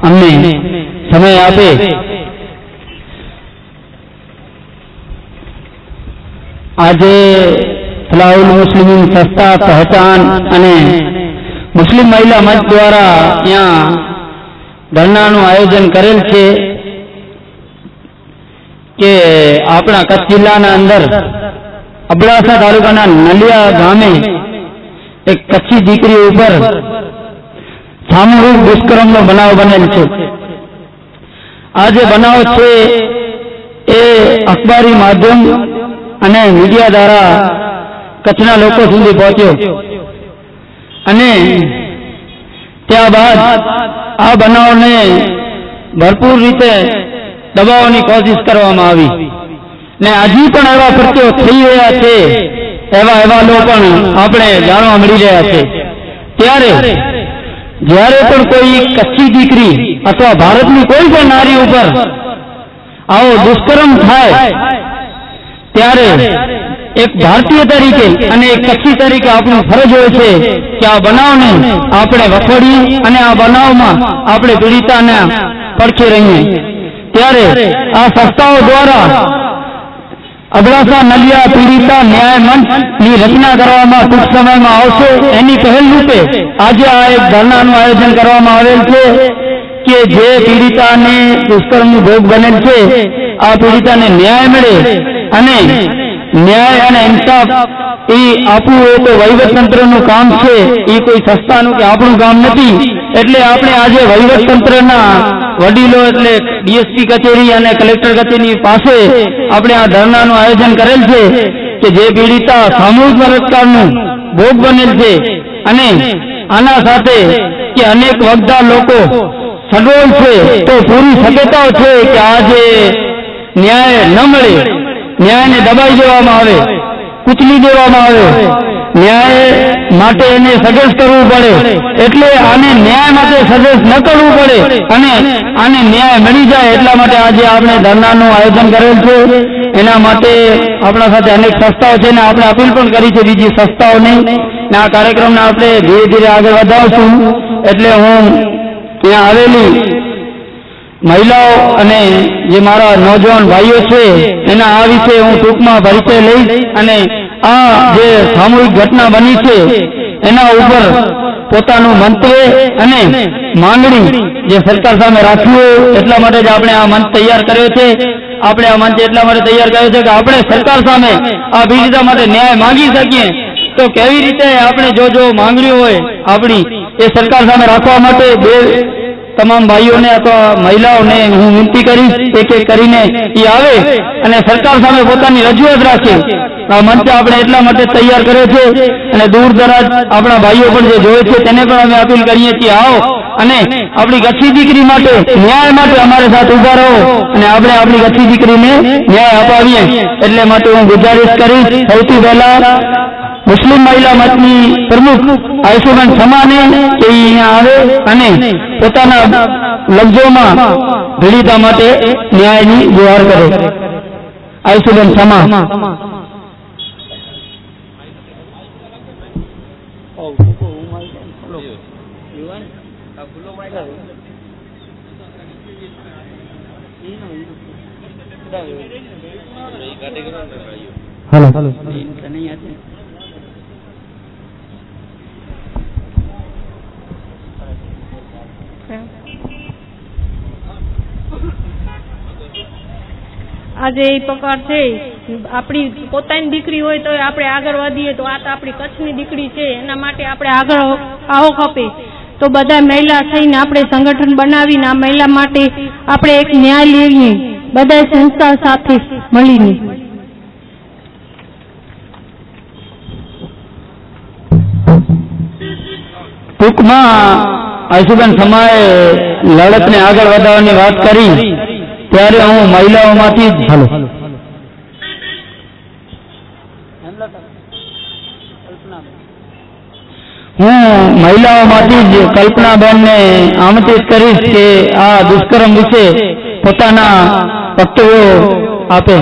અમને સમય આપે. આજે ફલાહુલ મુસ્લિમીન સંસ્થા પહેચાન અને મુસ્લિમ મહિલા મંચ દ્વારા ત્યાં ધરણાનું આયોજન કરેલ છે કે આપણા કચ્છ જિલ્લાના અંદર અબડાસા તાલુકાના નલિયા ગામે એક કચ્છી દીકરી ઉપર સામૂહિક દુષ્કર્મનો બનાવ બનેલ છે. આ જે બનાવ છે એ અખબારી માધ્યમ અને મીડિયા દ્વારા કચ્છના લોકો સુધી પહોંચ્યો અને ત્યારબાદ આ બનાવને ભરપૂર રીતે દબાવવાની કોશિશ કરવામાં આવી ને હજી પણ એવા પ્રત્યો થઈ રહ્યા છે, એવા અહેવાલો પણ આપણે જાણવા મળી રહ્યા છે. ત્યારે જ્યારે પણ કોઈ કચ્છી દીકરી અથવા ભારતની કોઈ પણ નારી ઉપર આવો દુષ્કર્મ થાય ત્યારે એક ભારતીય તરીકે અને એક કચ્છી તરીકે આપણું ફરજ હોય છે કે આ બનાવને આપણે વખોડી અને આ બનાવમાં આપણે પીડિતાને પડખે રહીએ. ત્યારે આ સંસ્થાઓ દ્વારા અબડાસા નલિયા પીડિતા ન્યાય મંચની રચના કરવામાં ટૂંક સમયમાં આવશે. એની પહેલ રૂપે આજે આ એક ધરણાનું આયોજન કરવામાં આવેલ છે કે જે પીડિતાને દુષ્કર્મનો ભોગ બનેલ છે આ પીડિતાને ન્યાય મળે અને ન્યાય અને ઇન્સાફ એ આપવું એ તો વહીવટતંત્રનું કામ છે, એ કોઈ સંસ્થાનું કે આપણું કામ નથી. એટલે આપણે આજે વહીવટતંત્રના વડીલો એટલે ડીએસપી કચેરી અને કલેક્ટર કચેરી પાસે આપણે આ ધરણાનું આયોજન કરેલ છે કે જે પીડિતા સામૂહિક બળાત્કારનું ભોગ બનેલ છે અને આના સાથે કે અનેક વગદાર લોકો સડોળ છે તો પૂરી શક્યતાઓ છે કે આજે ન્યાય ન મળે, ન્યાયને દબાઈ દેવામાં આવે, કૂચલી દેવામાં આવે, ન્યાય માટે એને સજેસ્ટ કરવું પડે. એટલે આને ન્યાય માટે સજેસ્ટ ન કરવું પડે અને આને ન્યાય મળી જાય એટલા માટે આજે આપણે ધરણાનું આયોજન કરેલ છે. એના માટે આપણા સાથે અનેક સંસ્થાઓ છે ને આપણે અપીલ પણ કરી છે બીજી સંસ્થાઓને ને આ કાર્યક્રમને આપણે ધીરે ધીરે આગળ વધાવશું. એટલે હું ત્યાં આવેલી મહિલાઓ અને જે મારા નોજવાન ભાઈઓ છે એના આ વિશે હું ટૂંકમાં પરિચય લઈશ અને આ જે સામૂહિક ઘટના બની છે એના ઉપર પોતાનું મંતવ્ય અને માંગણી જે સરકાર સામે રાખ્યું એટલા માટે જ આપણે આ મંચ તૈયાર કર્યો છે. આપણે આ મંચ એટલા માટે તૈયાર કર્યો છે કે આપણે સરકાર સામે આ પીડિતા માટે ન્યાય માંગી શકીએ. તો કેવી રીતે આપણે જો માંગણીઓ હોય આપણી એ સરકાર સામે રાખવા માટે બે તમામ ભાઈઓને અથવા મહિલાઓને હું વિનંતી કરીશ એક એક કરીને એ આવે અને સરકાર સામે પોતાની રજૂઆત રાખે. આ મંચ આપણે એટલા માટે તૈયાર કર્યો છે અને દૂર દરાજ આપણા ભાઈઓ પણ જે જોવે છે તેને પણ અમે અપીલ કરીએ છીએ આવો અને આપણી કચ્છી દીકરી માટે ન્યાય માટે અમારી સાથે ઉભા રહો અને આપણે આપણી કચ્છી દીકરીને ન્યાય અપાવીએ. એટલે માટે હું ગુજારિશ કરીશ સૌથી પહેલા મુસ્લિમ મહિલા મંચની પ્રમુખ આયુષબેન સમાને કે અહીંયા આવે અને પોતાના લફ્ઝોમાં પીડિતા માટે ન્યાયની ગુહાર કરે. આયુષબેન સમા. હાલો આજે એ પ્રકાર છે, આપણી પોતાની દીકરી હોય તો આપણે આગળ વધીએ, તો આ તો આપણી કચ્છની દીકરી છે, એના માટે આપણે આગળ આવો ખપે. તો બધા મહિલા થઈને આપણે સંગઠન બનાવીને આ મહિલા માટે આપણે એક ન્યાય લઈએ, બધા સંસ્થા સાથે મળીને. ટૂંકમાં આશુબેન સમાએ લડતને આગળ વધારવાની વાત કરી, ત્યારે હું મહિલાઓમાંથી જ કલ્પનાબેનને આમંત્રિત કરીશ કે આ દુષ્કર્મ વિશે પોતાના વક્તવ્યો આપે.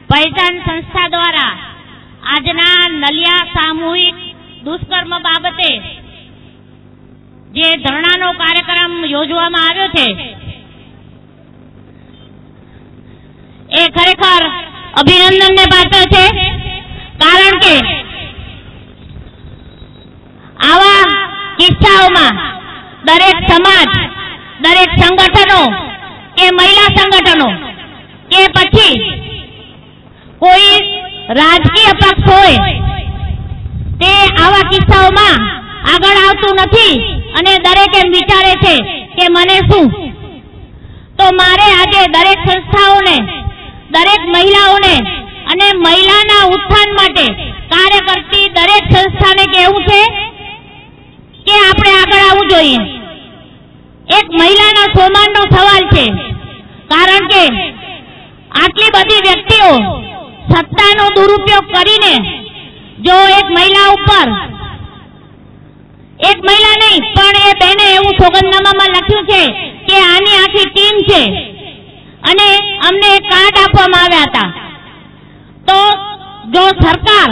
પહેચાન સંસ્થા દ્વારા આજના નલિયા સામૂહિક દુષ્કર્મ બાબતે જે ધરણાનો કાર્યક્રમ યોજવામાં આવ્યો છે એ ખરેખર અભિનંદનને પાત્ર છે. કારણ કે આવા કિસ્સાઓમાં દરેક સમાજ, દરેક સંગઠનો કે મહિલા સંગઠનો કે પછી કોઈ રાજકીય પક્ષ હોય તે આવા કિસ્સાઓમાં આગળ આવતું નથી અને દરેક એમ વિચારે છે કે મને શું. તો મારે આજે દરેક સંસ્થાઓને, દરેક મહિલાઓને અને મહિલાના ઉત્થાન માટે કાર્ય કરતી દરેક સંસ્થાને કહેવું છે કે આપણે આગળ આવવું જોઈએ. એક મહિલાના સન્માનનો સવાલ છે, કારણ કે આટલી બધી વ્યક્તિઓ સત્તાનો દુરુપયોગ કરીને જો એક મહિલા ઉપર, એક મહિલા નહીં પણ એ બેને એવું સોગંદનામામાં લખ્યું છે કે આની આખી ટીમ છે અને અમને કાર્ડ આપવામાં આવ્યા હતા. તો જો સરકાર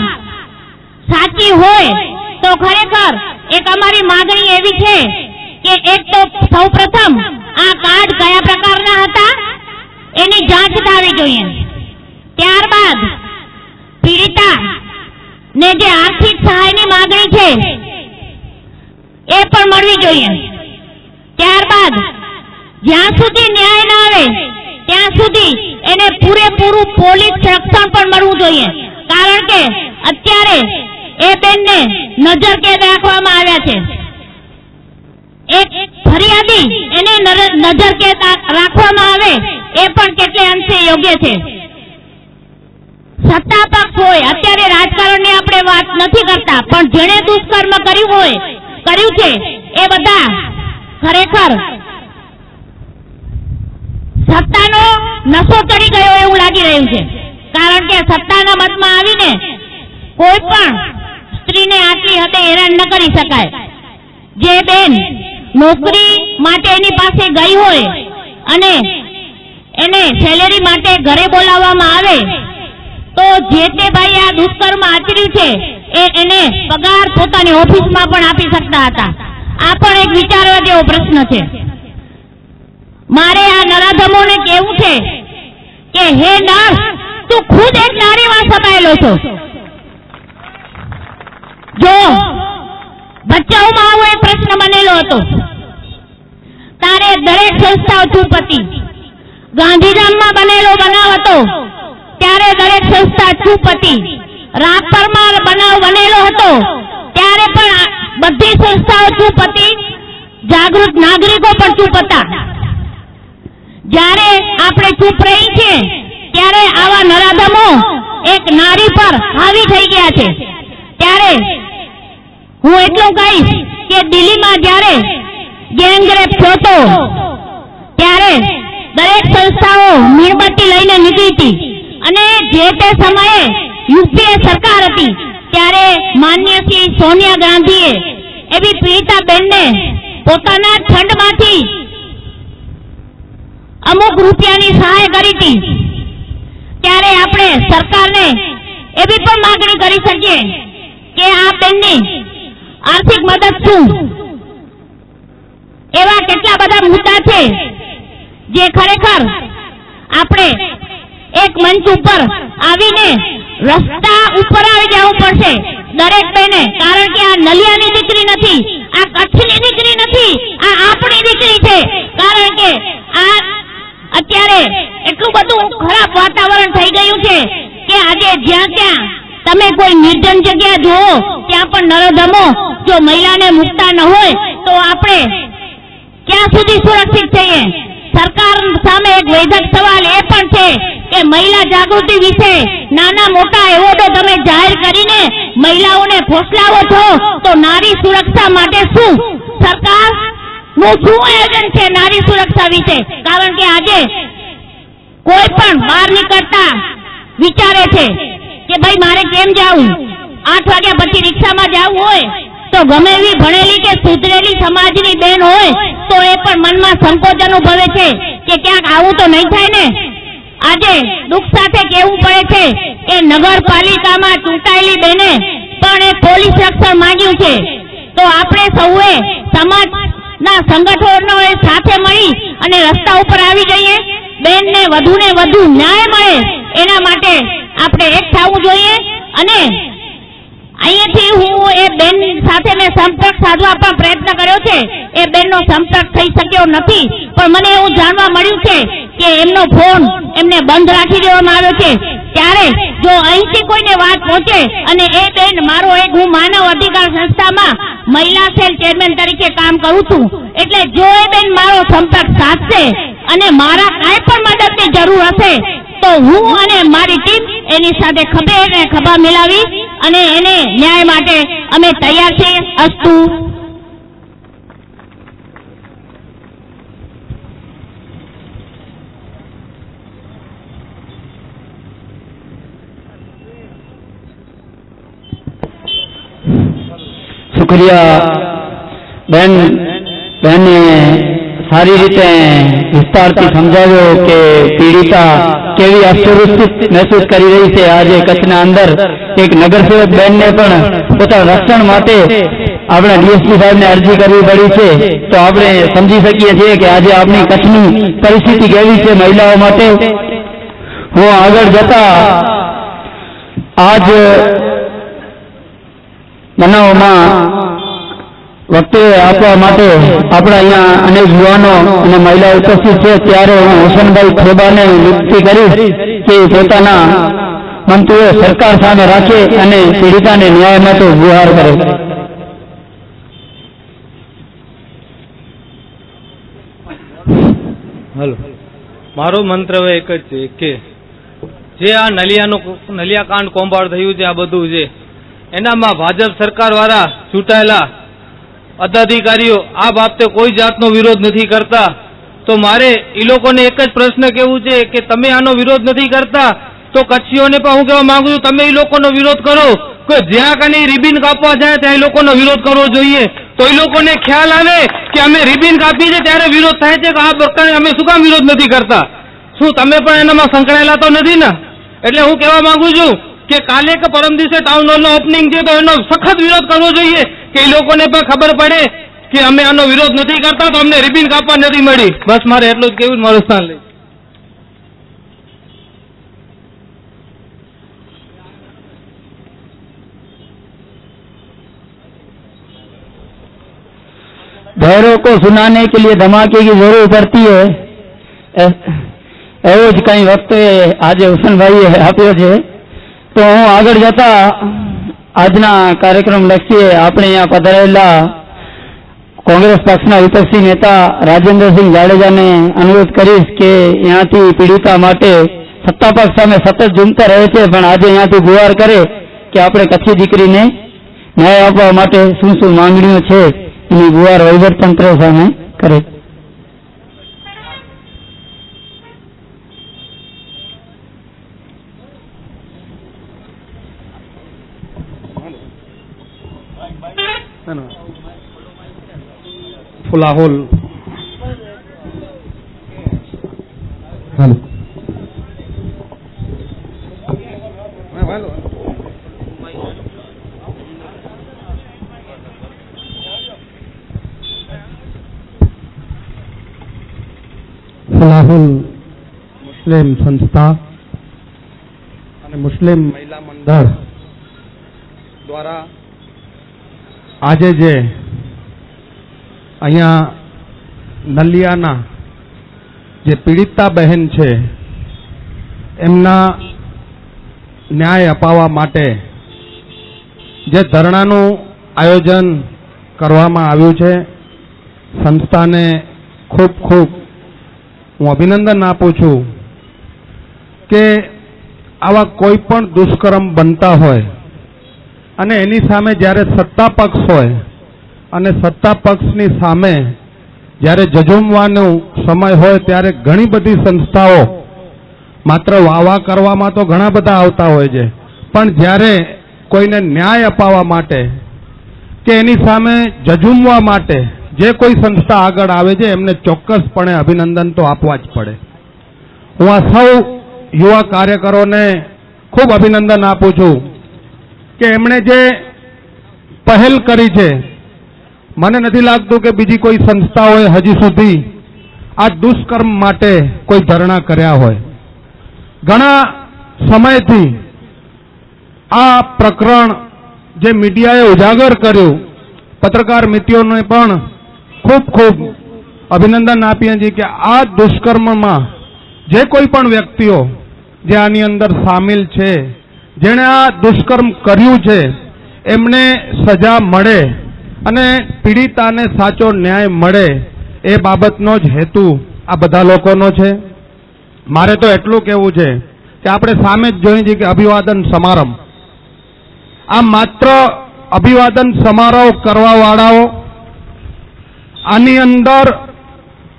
સાચી હોય તો ખરેખર એક અમારી માંગણી એવી છે કે એક તો સૌપ્રથમ આ કાર્ડ કયા પ્રકારના હતા એની જાંચ થવી જોઈએ. ત્યારબાદ પીડિતા ને જે આર્થિક સહાયની માંગણી છે એ પણ મળવી જોઈએ. ત્યારબાદ જ્યાં સુધી ન્યાય ના આવે ત્યાં સુધી એને પૂરેપૂરું પોલીસ રક્ષણ પણ મળવું જોઈએ. કારણ કે અત્યારે એ બેનને નજરકેદ રાખવામાં આવ્યા છે. એક ફરિયાદી એને નજરકેદ રાખવામાં આવે એ પણ કેટલે અંશે યોગ્ય છે. સત્તા પક્ષ હોય, અત્યારે રાજકારણની આપણે વાત નથી કરતા, પણ જેણે દુષ્કર્મ કર્યું છે એ બધા ખરેખર સત્તાનો નશો ચડી ગયો એવું લાગી રહ્યું છે. કારણ કે સત્તાના મતમાં આવીને કોઈ પણ સ્ત્રીને આટલી હદે હેરાન ન કરી શકાય. જે બેન નોકરી માટે એની પાસે ગઈ હોય અને એને સેલેરી માટે ઘરે બોલાવવામાં આવે તો જે તે ભાઈ આ દુષ્કર્મ આચર્યું છે એને પગાર પોતાની ઓફિસમાં પણ આપી શકતા હતા. આ પણ એક વિચારવા જેવો પ્રશ્ન છે. મારે આ નરાધમોને કહેવું છે કે હે નર્સ, તું ખુદ એક નારીમાં સમાયેલો છો. જો બચ્ચાઓમાં આવો એક પ્રશ્ન બનેલો હતો, તારે દરેક સંસ્થાઓ ચૂપ હતી. ગાંધીધામમાં બનેલો બનાવ હતો ત્યારે દરેક સંસ્થા ચૂપ હતી. રાપરમાં બનાવ બનેલો હતો ત્યારે પણ બધી સંસ્થાઓ ચૂપ હતી. જાગૃત નાગરિકો પણ ચૂપ હતા. જ્યારે આપણે ચૂપ રહી છે ત્યારે આવા નરાધમો એક નારી પર હાવી થઈ ગયા છે. ત્યારે હું એટલું કહીશ કે દિલ્હીમાં જ્યારે ગેંગરેપ થયો હતો ત્યારે દરેક સંસ્થાઓ મીણબત્તી લઈને નીકળી હતી અને જે તે સમયે યુપીએ સરકાર હતી ત્યારે માન્ય શ્રી સોનિયા ગાંધીએ એવી પીડિતા બેનને પોતાના ફંડમાંથી અમુક રૂપિયાની સહાય કરી હતી. ત્યારે આપણે સરકારને એવી પણ માંગણી કરી શકીએ કે આ બેનની આર્થિક મદદ શું. એવા કેટલા બધા મુદ્દા છે જે ખરેખર આપણે એક મંચ ઉપર આવીને રસ્તા ઉપર આવી જવું પડશે દરેક બેને, કારણ કે આ નલિયાની દીકરી નથી, આ કચ્છની દીકરી નથી, આ આપણી દીકરી છે. કારણ કે આ અત્યારે એટલું બધું ખરાબ વાતાવરણ થઈ ગયું છે કે આજે જ્યાં ત્યાં તમે કોઈ નિર્જન જગ્યા જુઓ ત્યાં પણ નરોધમો જો મહિલાને મુકતા ન હોય તો આપણે ક્યાં સુધી સુરક્ષિત થઈએ. સરકાર સામે એક વૈધક સવાલ એ પણ છે કે મહિલા જાગૃતિ વિશે નાના મોટા એવોર્ડો તમે જાહેર કરીને મહિલાઓને ફોસલાવો છો તો નારી સુરક્ષા માટે શું સરકારનું શું આયોજન છે નારી સુરક્ષા વિશે? કારણ કે આજે કોઈ પણ બહાર નીકળતા વિચારે છે કે ભાઈ મારે કેમ જાવું, 8 વાગ્યા પછી રિક્ષામાં જવું હોય તો ગમે એવી ભણેલી કે સુધરેલી સમાજની બેન હોય તો એ પણ મનમાં સંકોચ અનુભવે છે કે ક્યાંક આવું તો નહીં થાય ને. આજે દુઃખ સાથે કહેવું પડે છે કે નગરપાલિકામાં ચૂંટાયેલી બેને પણ એક પોલીસ રક્ષણ માંગ્યું છે. તો આપણે સૌએ સમાજના સંગઠનોએ સાથે મળી અને રસ્તા ઉપર આવી જઈએ, બેનને વધુ ને વધુ ન્યાય મળે એના માટે આપણે એક થવું જોઈએ. અને અહીંયાથી હું એ બેન સાથે મેં સંપર્ક સાધવા પણ પ્રયત્ન કર્યો છે, એ બેનનો સંપર્ક થઈ શક્યો નથી, પણ મને એવું જાણવા મળ્યું છે કે એમનો ફોન એમને બંધ રાખી દેવામાં આવ્યો છે. ત્યારે જો અહીંથી કોઈને વાત પહોંચે અને એ બેન મારો એક હું માનવ અધિકાર સંસ્થામાં મહિલા સેલ ચેરમેન તરીકે કામ કરું છું, એટલે જો એ બેન મારો સંપર્ક સાધશે અને મારા કાંઈ પણ મદદની જરૂર હશે તો હું અને મારી ટીમ એની સાથે ખભે ને ખભા મિલાવી અને એને ન્યાય માટે અમે તૈયાર છીએ. અસ્તુ. શુક્રિયા બહેને સારી રીતે વિસ્તારથી સમજાવ્યો કે પીડિતા કેવી અસુરક્ષિત મહેસૂસ કરી રહી છે. આજે કચ્છના અંદર એક નગરસેવક બહેનને પણ પોતાના રક્ષણ માટે આપણે ડીએસપી સાહેબને અરજી કરવી પડી છે. તો આપણે સમજી શકીએ છીએ કે આજે આપણી કચ્છની પરિસ્થિતિ કેવી છે મહિલાઓ માટે. હું આગળ જતા આજ બનાવમાં વક્તવ્ય આપવા માટે આપણા અહીંયા અનેક યુવાનો અને મહિલાઓ ઉપસ્થિત છે, ત્યારે હું હુસનભાઈ ખેબાને વિનંતી કરીશ કે પોતાના મંતવ્ય સરકાર સામે રાખે અને પીડિતાને ન્યાય માટે ગુહાર કરે. હલો, મારો મંતવ્ય એક જ છે કે જે આ નલિયા કાંડ કૌભાંડ થયું છે, આ બધું છે એનામાં ભાજપ સરકાર વાળા ચૂંટાયેલા અધિકારીઓ આ બાબતે કોઈ જાતનો વિરોધ નથી કરતા. તો મારે એ લોકોને એક જ પ્રશ્ન કહેવું છે કે તમે આનો વિરોધ નથી કરતા તો કચ્છીઓને પણ હું કહેવા માંગુ છું તમે એ લોકોનો વિરોધ કરો. કે જ્યાં કને રિબિન કાપવા જાય ત્યાં એ લોકોનો વિરોધ કરવો જોઈએ, તો એ લોકોને ખ્યાલ આવે કે અમે રિબિન કાપી છે ત્યારે વિરોધ થાય છે કે આ પ્રકારે અમે શું કામ વિરોધ નથી કરતા. શું તમે પણ એનામાં સંકળાયેલા તો નથી ને? એટલે હું કહેવા માંગુ છું કે કાલે કે પરમ દિવસે ટાઉન હોલનો ઓપનિંગ છે તો એનો સખત વિરોધ કરવો જોઈએ કે એ લોકોને પણ ખબર પડે કે અમે આનો વિરોધ નથી કરતા તો અમને રિબિન કાપવા નથી મળી. બસ મારે એટલું જ કહેવું, મારું સ્થાન લઈ. बहरों को सुनाने के लिए धमाके की जरूरत पड़ती है, एवं ज कई वक्त आज हुसनभाई आप्यो है. तो हूँ आगळ जता આજના કાર્યક્રમ લક્ષીએ આપણે અહીંયા પધારેલા કોંગ્રેસ પક્ષના વિપક્ષી નેતા રાજેન્દ્રસિંહ જાડેજાને અનુરોધ કરીશ કે અહીંયાથી પીડિતા માટે સત્તા પક્ષ સામે સતત ઝૂમતા રહે છે, પણ આજે અહીંયાથી ગુહાર કરે કે આપણે કચ્છી દીકરીને ન્યાય આપવા માટે શું શું માંગણીઓ છે એની ગુહાર વહીવટતંત્ર સામે કરે. ફુલાહોલ ફલાહુલ મુસ્લિમ સંસ્થા અને મુસ્લિમ મહિલા મંડળ દ્વારા આજે જે અહીંયા નલિયાના જે પીડિતા બહેન છે એમના ન્યાય અપાવવા માટે જે ધરણાનું આયોજન કરવામાં આવ્યું છે, સંસ્થાને ખૂબ ખૂબ હું અભિનંદન આપું છું કે આવા કોઈ પણ દુષ્કર્મ બનતા હોય અને એની સામે જ્યારે સત્તા પક્ષ હોય અને સત્તા પક્ષની સામે જ્યારે જજુમવાનો સમય હોય ત્યારે ઘણી બધી સંસ્થાઓ માત્ર વાવા કરવામાં તો ઘણા બધા આવતા હોય છે, પણ જ્યારે કોઈને ન્યાય અપાવવા માટે કે એની સામે જજુમવા માટે જે કોઈ સંસ્થા આગળ આવે છે એમને ચોક્કસપણે અભિનંદન તો આપવા જ પડે. હું આ સૌ યુવા કાર્યકરોને ખૂબ અભિનંદન આપું છું કે એમણે જે પહેલ કરી છે. મને નથી લાગતું કે બીજી કોઈ સંસ્થાઓએ હજી સુધી આ દુષ્કર્મ માટે કોઈ ધરણા કર્યા હોય. ઘણા સમયથી આ પ્રકરણ જે મીડિયાએ ઉજાગર કર્યું, પત્રકાર મિત્રોને પણ ખૂબ ખૂબ અભિનંદન આપીએ છીએ કે આ દુષ્કર્મમાં જે કોઈ પણ વ્યક્તિઓ જે આની અંદર સામેલ છે, જેણે આ દુષ્કર્મ કર્યું છે, એમને સજા મળે અને પીડિતાને સાચો ન્યાય મળે એ બાબતનો જ હેતુ આ બધા લોકોનો છે. મારે તો એટલું કહેવું છે કે આપણે સામે જ જોઈએ છીએ કે અભિવાદન સમારંભ, આ માત્ર અભિવાદન સમારોહ કરવાવાળાઓ, આની અંદર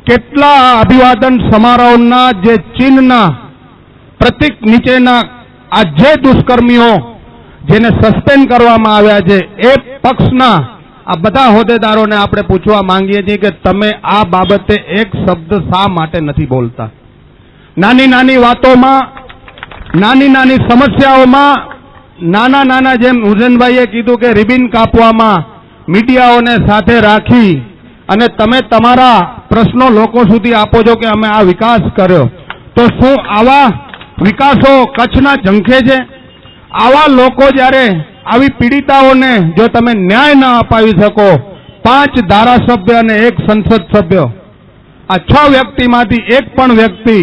કેટલા અભિવાદન સમારોહના જે ચિહ્નના પ્રતીક નીચેના આ જે દુષ્કર્મીઓ જેને સસ્પેન્ડ કરવામાં આવ્યા છે એ પક્ષના આ બધા હોદ્દેદારોને આપણે પૂછવા માંગીએ છીએ કે તમે આ બાબતે એક શબ્દ શા માટે નથી બોલતા? નાની નાની વાતોમાં, નાની નાની સમસ્યાઓમાં, નાના નાના જેમ હુસેનભાઈએ કીધું કે રિબિન કાપવામાં મીડિયાઓને સાથે રાખી અને તમે તમારા પ્રશ્નો લોકો સુધી આપો છો કે અમે આ વિકાસ કર્યો, તો શું આવા વિકાસો કચ્છના ઝંખે છે? આવા લોકો જ્યારે આવી પીડિતાઓને જો તમે ન્યાય ન અપાવી શકો, 5 ધારાસભ્ય અને 1 સંસદ સભ્ય, આ 6 વ્યક્તિમાંથી એક પણ વ્યક્તિ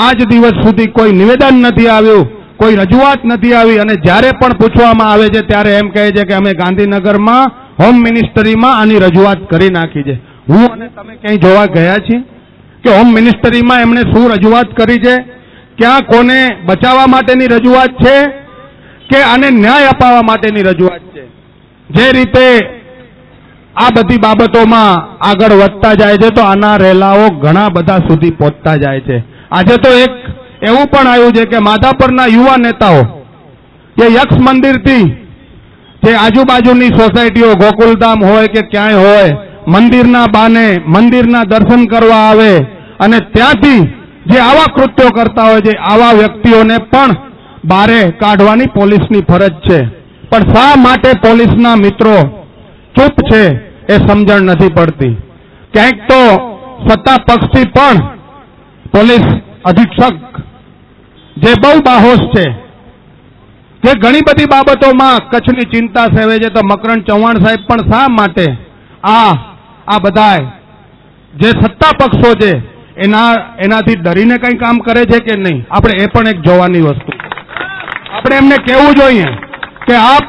આજ દિવસ સુધી કોઈ નિવેદન નથી આવ્યું, કોઈ રજૂઆત નથી આવી, અને જ્યારે પણ પૂછવામાં આવે છે ત્યારે એમ કહે છે કે અમે ગાંધીનગરમાં હોમ મિનિસ્ટરીમાં આની રજૂઆત કરી નાખી છે. હું અને તમે ક્યાંય જોવા ગયા છીએ કે હોમ મિનિસ્ટરીમાં એમણે શું રજૂઆત કરી છે? ક્યાં કોને બચાવવા માટેની રજૂઆત છે કે આને ન્યાય અપાવવા માટેની રજૂઆત છે? જે રીતે આ બધી બાબતોમાં આગળ વધતા જાય છે તો આના રેલાઓ ઘણા બધા સુધી પહોંચતા જાય છે. આજે તો એક એવું પણ આવ્યું છે કે માધાપરના યુવા નેતાઓ જે યક્ષ મંદિરથી જે આજુબાજુની સોસાયટીઓ, ગોકુલધામ હોય કે ક્યાંય હોય, મંદિરના બાને મંદિરના દર્શન કરવા આવે અને ત્યાંથી જે આવા કૃત્યો કરતા હોય છે, આવા વ્યક્તિઓને પણ બારે કાઢવાની પોલીસની ફરજ છે. પણ શા માટે પોલીસના મિત્રો ચૂપ છે એ સમજણ નથી પડતી. ક્યાંક તો સત્તા પક્ષથી પણ પોલીસ અધિક્ષક જે બહુ બાહોશ છે, જે ઘણી બધી બાબતોમાં કચ્છની ચિંતા સેવે છે, તો મકરંદ ચૌહાણ સાહેબ પણ શા માટે આ બધા જે સત્તા પક્ષો છે એનાથી ડરીને કંઈ કામ કરે છે કે નહીં? આપણે એ પણ એક જોવાની વસ્તુ. આપણે એમને કહેવું જોઈએ કે આપ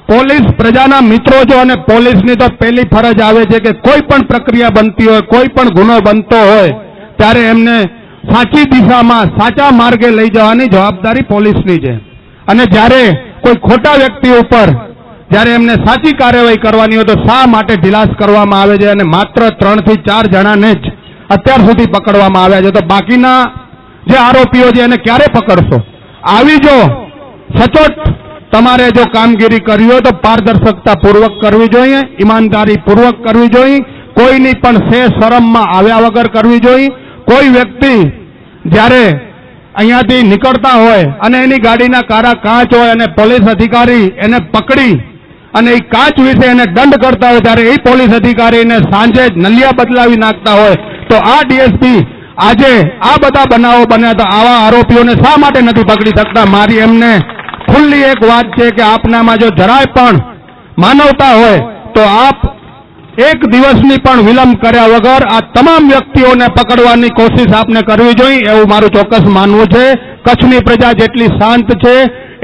પોલીસ પ્રજાના મિત્રો છો અને પોલીસની તો પહેલી ફરજ આવે છે કે કોઈ પણ પ્રક્રિયા બનતી હોય, કોઈ પણ ગુનો બનતો હોય ત્યારે એમને સાચી દિશામાં, સાચા માર્ગે લઈ જવાની જવાબદારી પોલીસની છે. અને જ્યારે કોઈ ખોટા વ્યક્તિ ઉપર જ્યારે એમને સાચી કાર્યવાહી કરવાની હોય તો શા માટે ઢીલાસ કરવામાં આવે છે અને માત્ર 3 થી 4 જણાને જ અત્યાર સુધી પકડવામાં આવ્યા છે? તો બાકીના જે આરોપીઓ છે એને ક્યારે પકડશો? આવી જો સચોટ તમારે જો કામગીરી કરવી હોય તો પારદર્શકતા પૂર્વક કરવી જોઈએ, ઈમાનદારી પૂર્વક કરવી જોઈએ, કોઈની પણ શરમમાં આવ્યા વગર કરવી જોઈએ. કોઈ વ્યક્તિ જ્યારે અહીંયાથી નીકળતા હોય અને એની ગાડીના કાળા કાચ હોય અને પોલીસ અધિકારી એને પકડી અને એ કાચ વિશે એને દંડ કરતા હોય ત્યારે એ પોલીસ અધિકારીને સાંજે જ નલિયા બદલાવી નાખતા હોય તો આ ડીએસપી આજે આ બધા બનાવો બન્યા તો આવા આરોપીઓને શા માટે નથી પકડી શકતા? મારી એમને ખુલ્લી એક વાત છે કે આપનામાં જો જરાય પણ માનવતા હોય તો આપ એક દિવસની પણ વિલંબ કર્યા વગર આ તમામ વ્યક્તિઓને પકડવાની કોશિશ આપને કરવી જોઈએ એવું મારું ચોક્કસ માનવું છે. કચ્છની પ્રજા જેટલી શાંત છે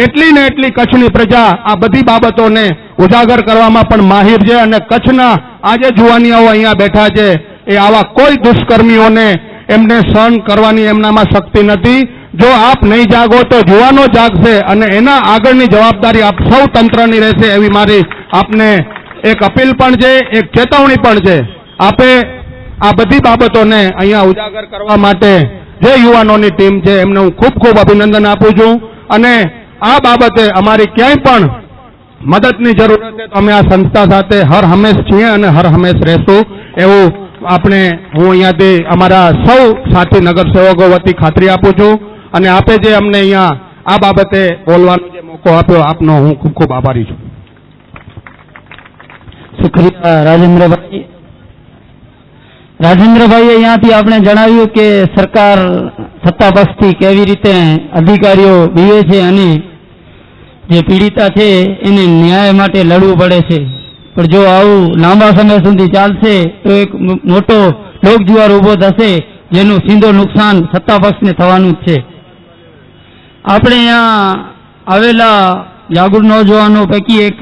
એટલી ને એટલી કચ્છની પ્રજા આ બધી બાબતોને ઉજાગર કરવામાં પણ માહિર છે અને કચ્છના આજે જુવાનિયાઓ અહીંયા બેઠા છે એ આવા કોઈ દુષ્કર્મીઓને એમને સહન કરવાની એમનામાં શક્તિ નથી. જો આપ નહીં જાગો તો જુવાનો જાગશે અને એના આગળની જવાબદારી આપ સૌ તંત્રની રહેશે એવી મારી આપને એક અપીલ પણ છે, એક ચેતવણી પણ છે. આપે આ બધી બાબતોને અહીંયા ઉજાગર કરવા માટે જે યુવાનોની ટીમ છે એમને હું ખૂબ ખૂબ અભિનંદન આપું છું અને આ બાબતે અમારી ક્યાંય પણ મદદની જરૂર હશે તો અમે આ સંસ્થા સાથે હર હંમેશ છીએ અને હર હંમેશ રહેશું એવું આપણે હું અહીંયાથી અમારા સૌ સાથી નગરસેવકો વતી ખાતરી આપું છું અને આપે જે અમને અહીંયા આ બાબતે બોલવાનો જે મોકો આપ્યો આપનો હું ખૂબ ખૂબ આભારી છું. શુક્રિયા રાજેન્દ્રભાઈએ અહીંયાથી આપણે જણાવ્યું કે સરકાર સત્તા પક્ષથી કેવી રીતે અધિકારીઓ બીવે છે અને જે પીડિતા છે એને ન્યાય માટે લડવું પડે છે. પણ જો આવું લાંબા સમય સુધી ચાલશે તો એક મોટો લોકજુવાળ ઉભો થશે જેનું સીધો નુકસાન સત્તા પક્ષને થવાનું જ છે. આપણે અહીંયા આવેલા જાગૃત નોજવાનો પૈકી એક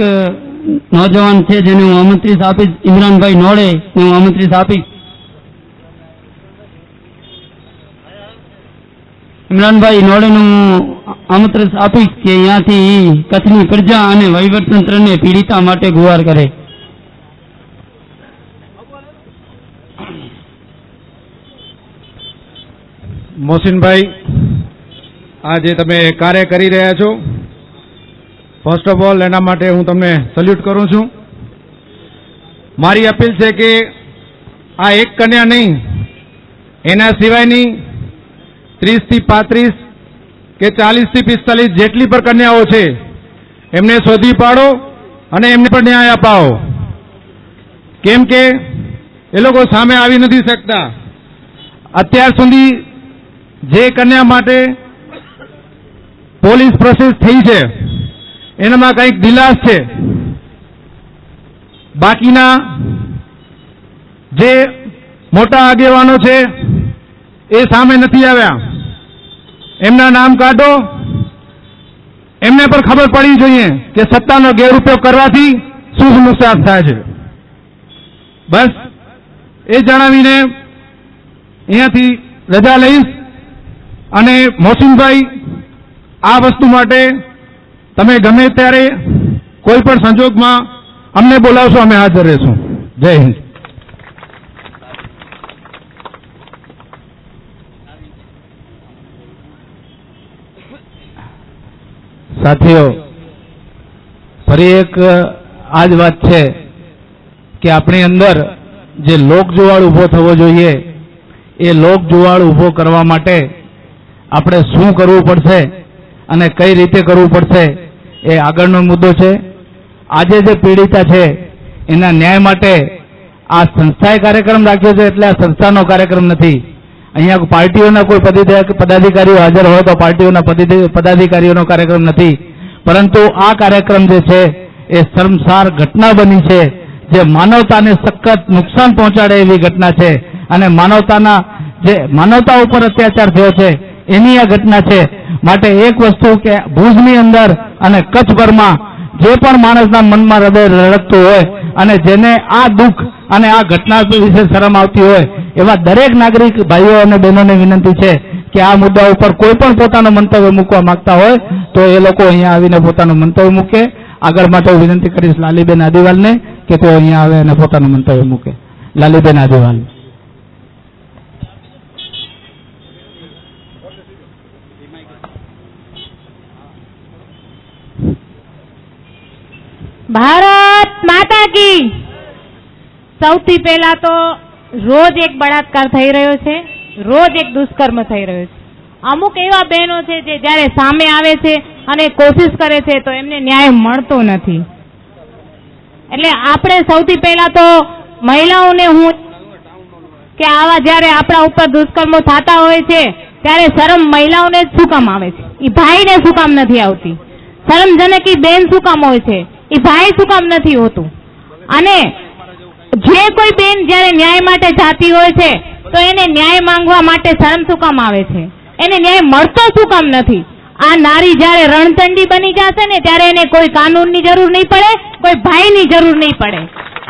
નોજવાન છે જેને હું આમંત્રિત આપીશ, ઇમરાનભાઈ નોડે હું આમંત્રિત આપીશ. ઇમરાનભાઈ નોડેનું આમંત્રણ આપીશ કે અહીંયાથી કચ્છની પ્રજા અને વહીવટતંત્રને પીડિતા માટે ગુહાર કરે. મોહસિનભાઈ, આ જે તમે કાર્ય કરી રહ્યા છો ફર્સ્ટ ઓફ ઓલ એના માટે હું તમને સલ્યુટ કરું છું. મારી અપીલ છે કે આ એક કન્યા નહીં એના સિવાયની 30 થી 35 કે 40 થી 45 જેટલી પણ કન્યાઓ છે એમને શોધી પાડો અને એમને પણ ન્યાય અપાવો, કેમ કે એ લોકો સામે આવી નથી શકતા. અત્યાર સુધી જે કન્યા માટે પોલીસ પ્રોસેસ થઈ છે એનામાં કંઈક ઢીલાસ છે. બાકીના જે મોટા આગેવાનો છે એ સામે નથી આવ્યા. એમના નામ કાઢો, એમને પણ ખબર પડવી જોઈએ કે સત્તાનો ગેરઉપયોગ કરવાથી શું નુકસાન થાય છે. બસ એ જણાવીને અહીંયાથી રજા લઈશ અને મોહસિનભાઈ આ વસ્તુ માટે તમે ગમે ત્યારે કોઈ પણ સંજોગમાં અમને બોલાવશો, અમે હાજર રહેશું. જય હિન્દ. સાથીઓ, ફરી એક આ જ વાત છે કે આપણી અંદર જે લોકજુવાળ ઊભો થવો જોઈએ એ લોકજુવાળ ઊભો કરવા માટે આપણે શું કરવું પડશે અને કઈ રીતે કરવું પડશે એ આગળનો મુદ્દો છે. આજે જે પીડિતા છે એના ન્યાય માટે આ સંસ્થાએ કાર્યક્રમ રાખ્યો છે એટલે આ સંસ્થાનો કાર્યક્રમ નથી. અહીંયા પાર્ટીઓના કોઈ પદાધિકારીઓ હાજર હોય તો પાર્ટીઓના પદાધિકારીઓનો કાર્યક્રમ નથી, પરંતુ આ કાર્યક્રમ જે છે એ શર્મસાર ઘટના બની છે, જે માનવતાને સખત નુકસાન પહોંચાડે એવી ઘટના છે અને માનવતા ઉપર અત્યાચાર થયો છે એની આ ઘટના છે. માટે એક વસ્તુ કે ભુજની અંદર અને કચ્છભરમાં જે પણ માણસના મનમાં હૃદય રડકતું હોય અને જેને આ દુઃખ અને આ ઘટના વિશે શરમ આવતી હોય એવા દરેક નાગરિક ભાઈઓ અને બહેનોને વિનંતી છે કે આ મુદ્દા ઉપર કોઈ પણ પોતાનું મંતવ્ય મૂકવા માંગતા હોય તો એ લોકો અહીંયા આવીને પોતાનું મંતવ્ય મૂકે. આગળ માટે હું વિનંતી કરીશ લાલીબેન આદિવાલને કે તેઓ અહીંયા આવે અને પોતાનું મંતવ્ય મૂકે. લાલીબેન આદિવાલ. ભારત માતા કી. સૌથી પહેલા તો રોજ એક બળાત્કાર થઈ રહ્યો છે, રોજ એક દુષ્કર્મ થઈ રહ્યો છે. અમુક એવા બહેનો છે જે જ્યારે સામે આવે છે અને કોશિશ કરે છે તો એમને ન્યાય મળતો નથી. એટલે આપણે સૌથી પહેલા તો મહિલાઓને હું કે આવા જ્યારે આપણા ઉપર દુષ્કર્મો થતા હોય છે ત્યારે શરમ મહિલાઓને શું કામ આવે છે, એ ભાઈને શું કામ નથી આવતી? શરમજનક ઈ બેન શું કામ હોય છે, એ ભાઈ શું કામ નથી હોતું? અને જે કોઈ બેન જ્યારે ન્યાય માટે જાતી હોય છે તો એને ન્યાય માંગવા માટે શરમ શું કામ આવે છે? એને ન્યાય મળતો શું કામ નથી? આ નારી જ્યારે રણચંડી બની જશે ને ત્યારે એને કોઈ કાનૂનની જરૂર નહીં પડે, કોઈ ભાઈની જરૂર નહીં પડે.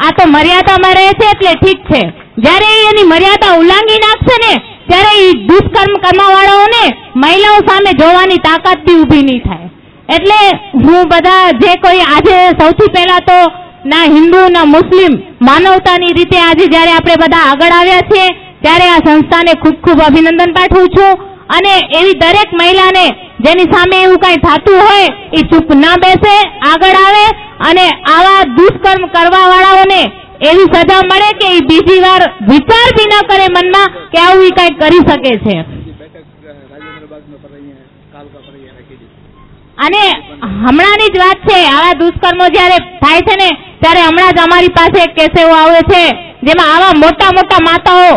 આ તો મર્યાદામાં રહે છે એટલે ઠીક છે. જ્યારે એની મર્યાદા ઉલ્લંઘી નાખશે ને ત્યારે એ દુષ્કર્મ કરવાવાળાઓને મહિલાઓ સામે જોવાની તાકાત બી ઊભી નહીં થાય. એટલે હું બધા જે કોઈ આજે સૌથી પહેલા તો ના હિન્દુ ના મુસ્લિમ માનવતાની રીતે આજે જ્યારે આપણે બધા આગળ આવ્યા છીએ ત્યારે આ સંસ્થાને ખૂબ ખૂબ અભિનંદન પાઠવું છું. અને એવી દરેક મહિલાને જેની સામે એવું કઈ થતું હોય એ ચૂપ ના બેસે, આગળ આવે અને આવા દુષ્કર્મ કરવા વાળાઓને એવી સજા મળે કે એ બીજી વાર વિચાર બી ન કરે મનમાં કે આવું એ કઈ કરી શકે છે. અને હમણાંની જ વાત છે, આવા દુષ્કર્મો જયારે થાય છે ને ત્યારે હમણાં જ અમારી પાસે એક કેસ એવો આવે છે જેમાં આવા મોટા મોટા માતાઓ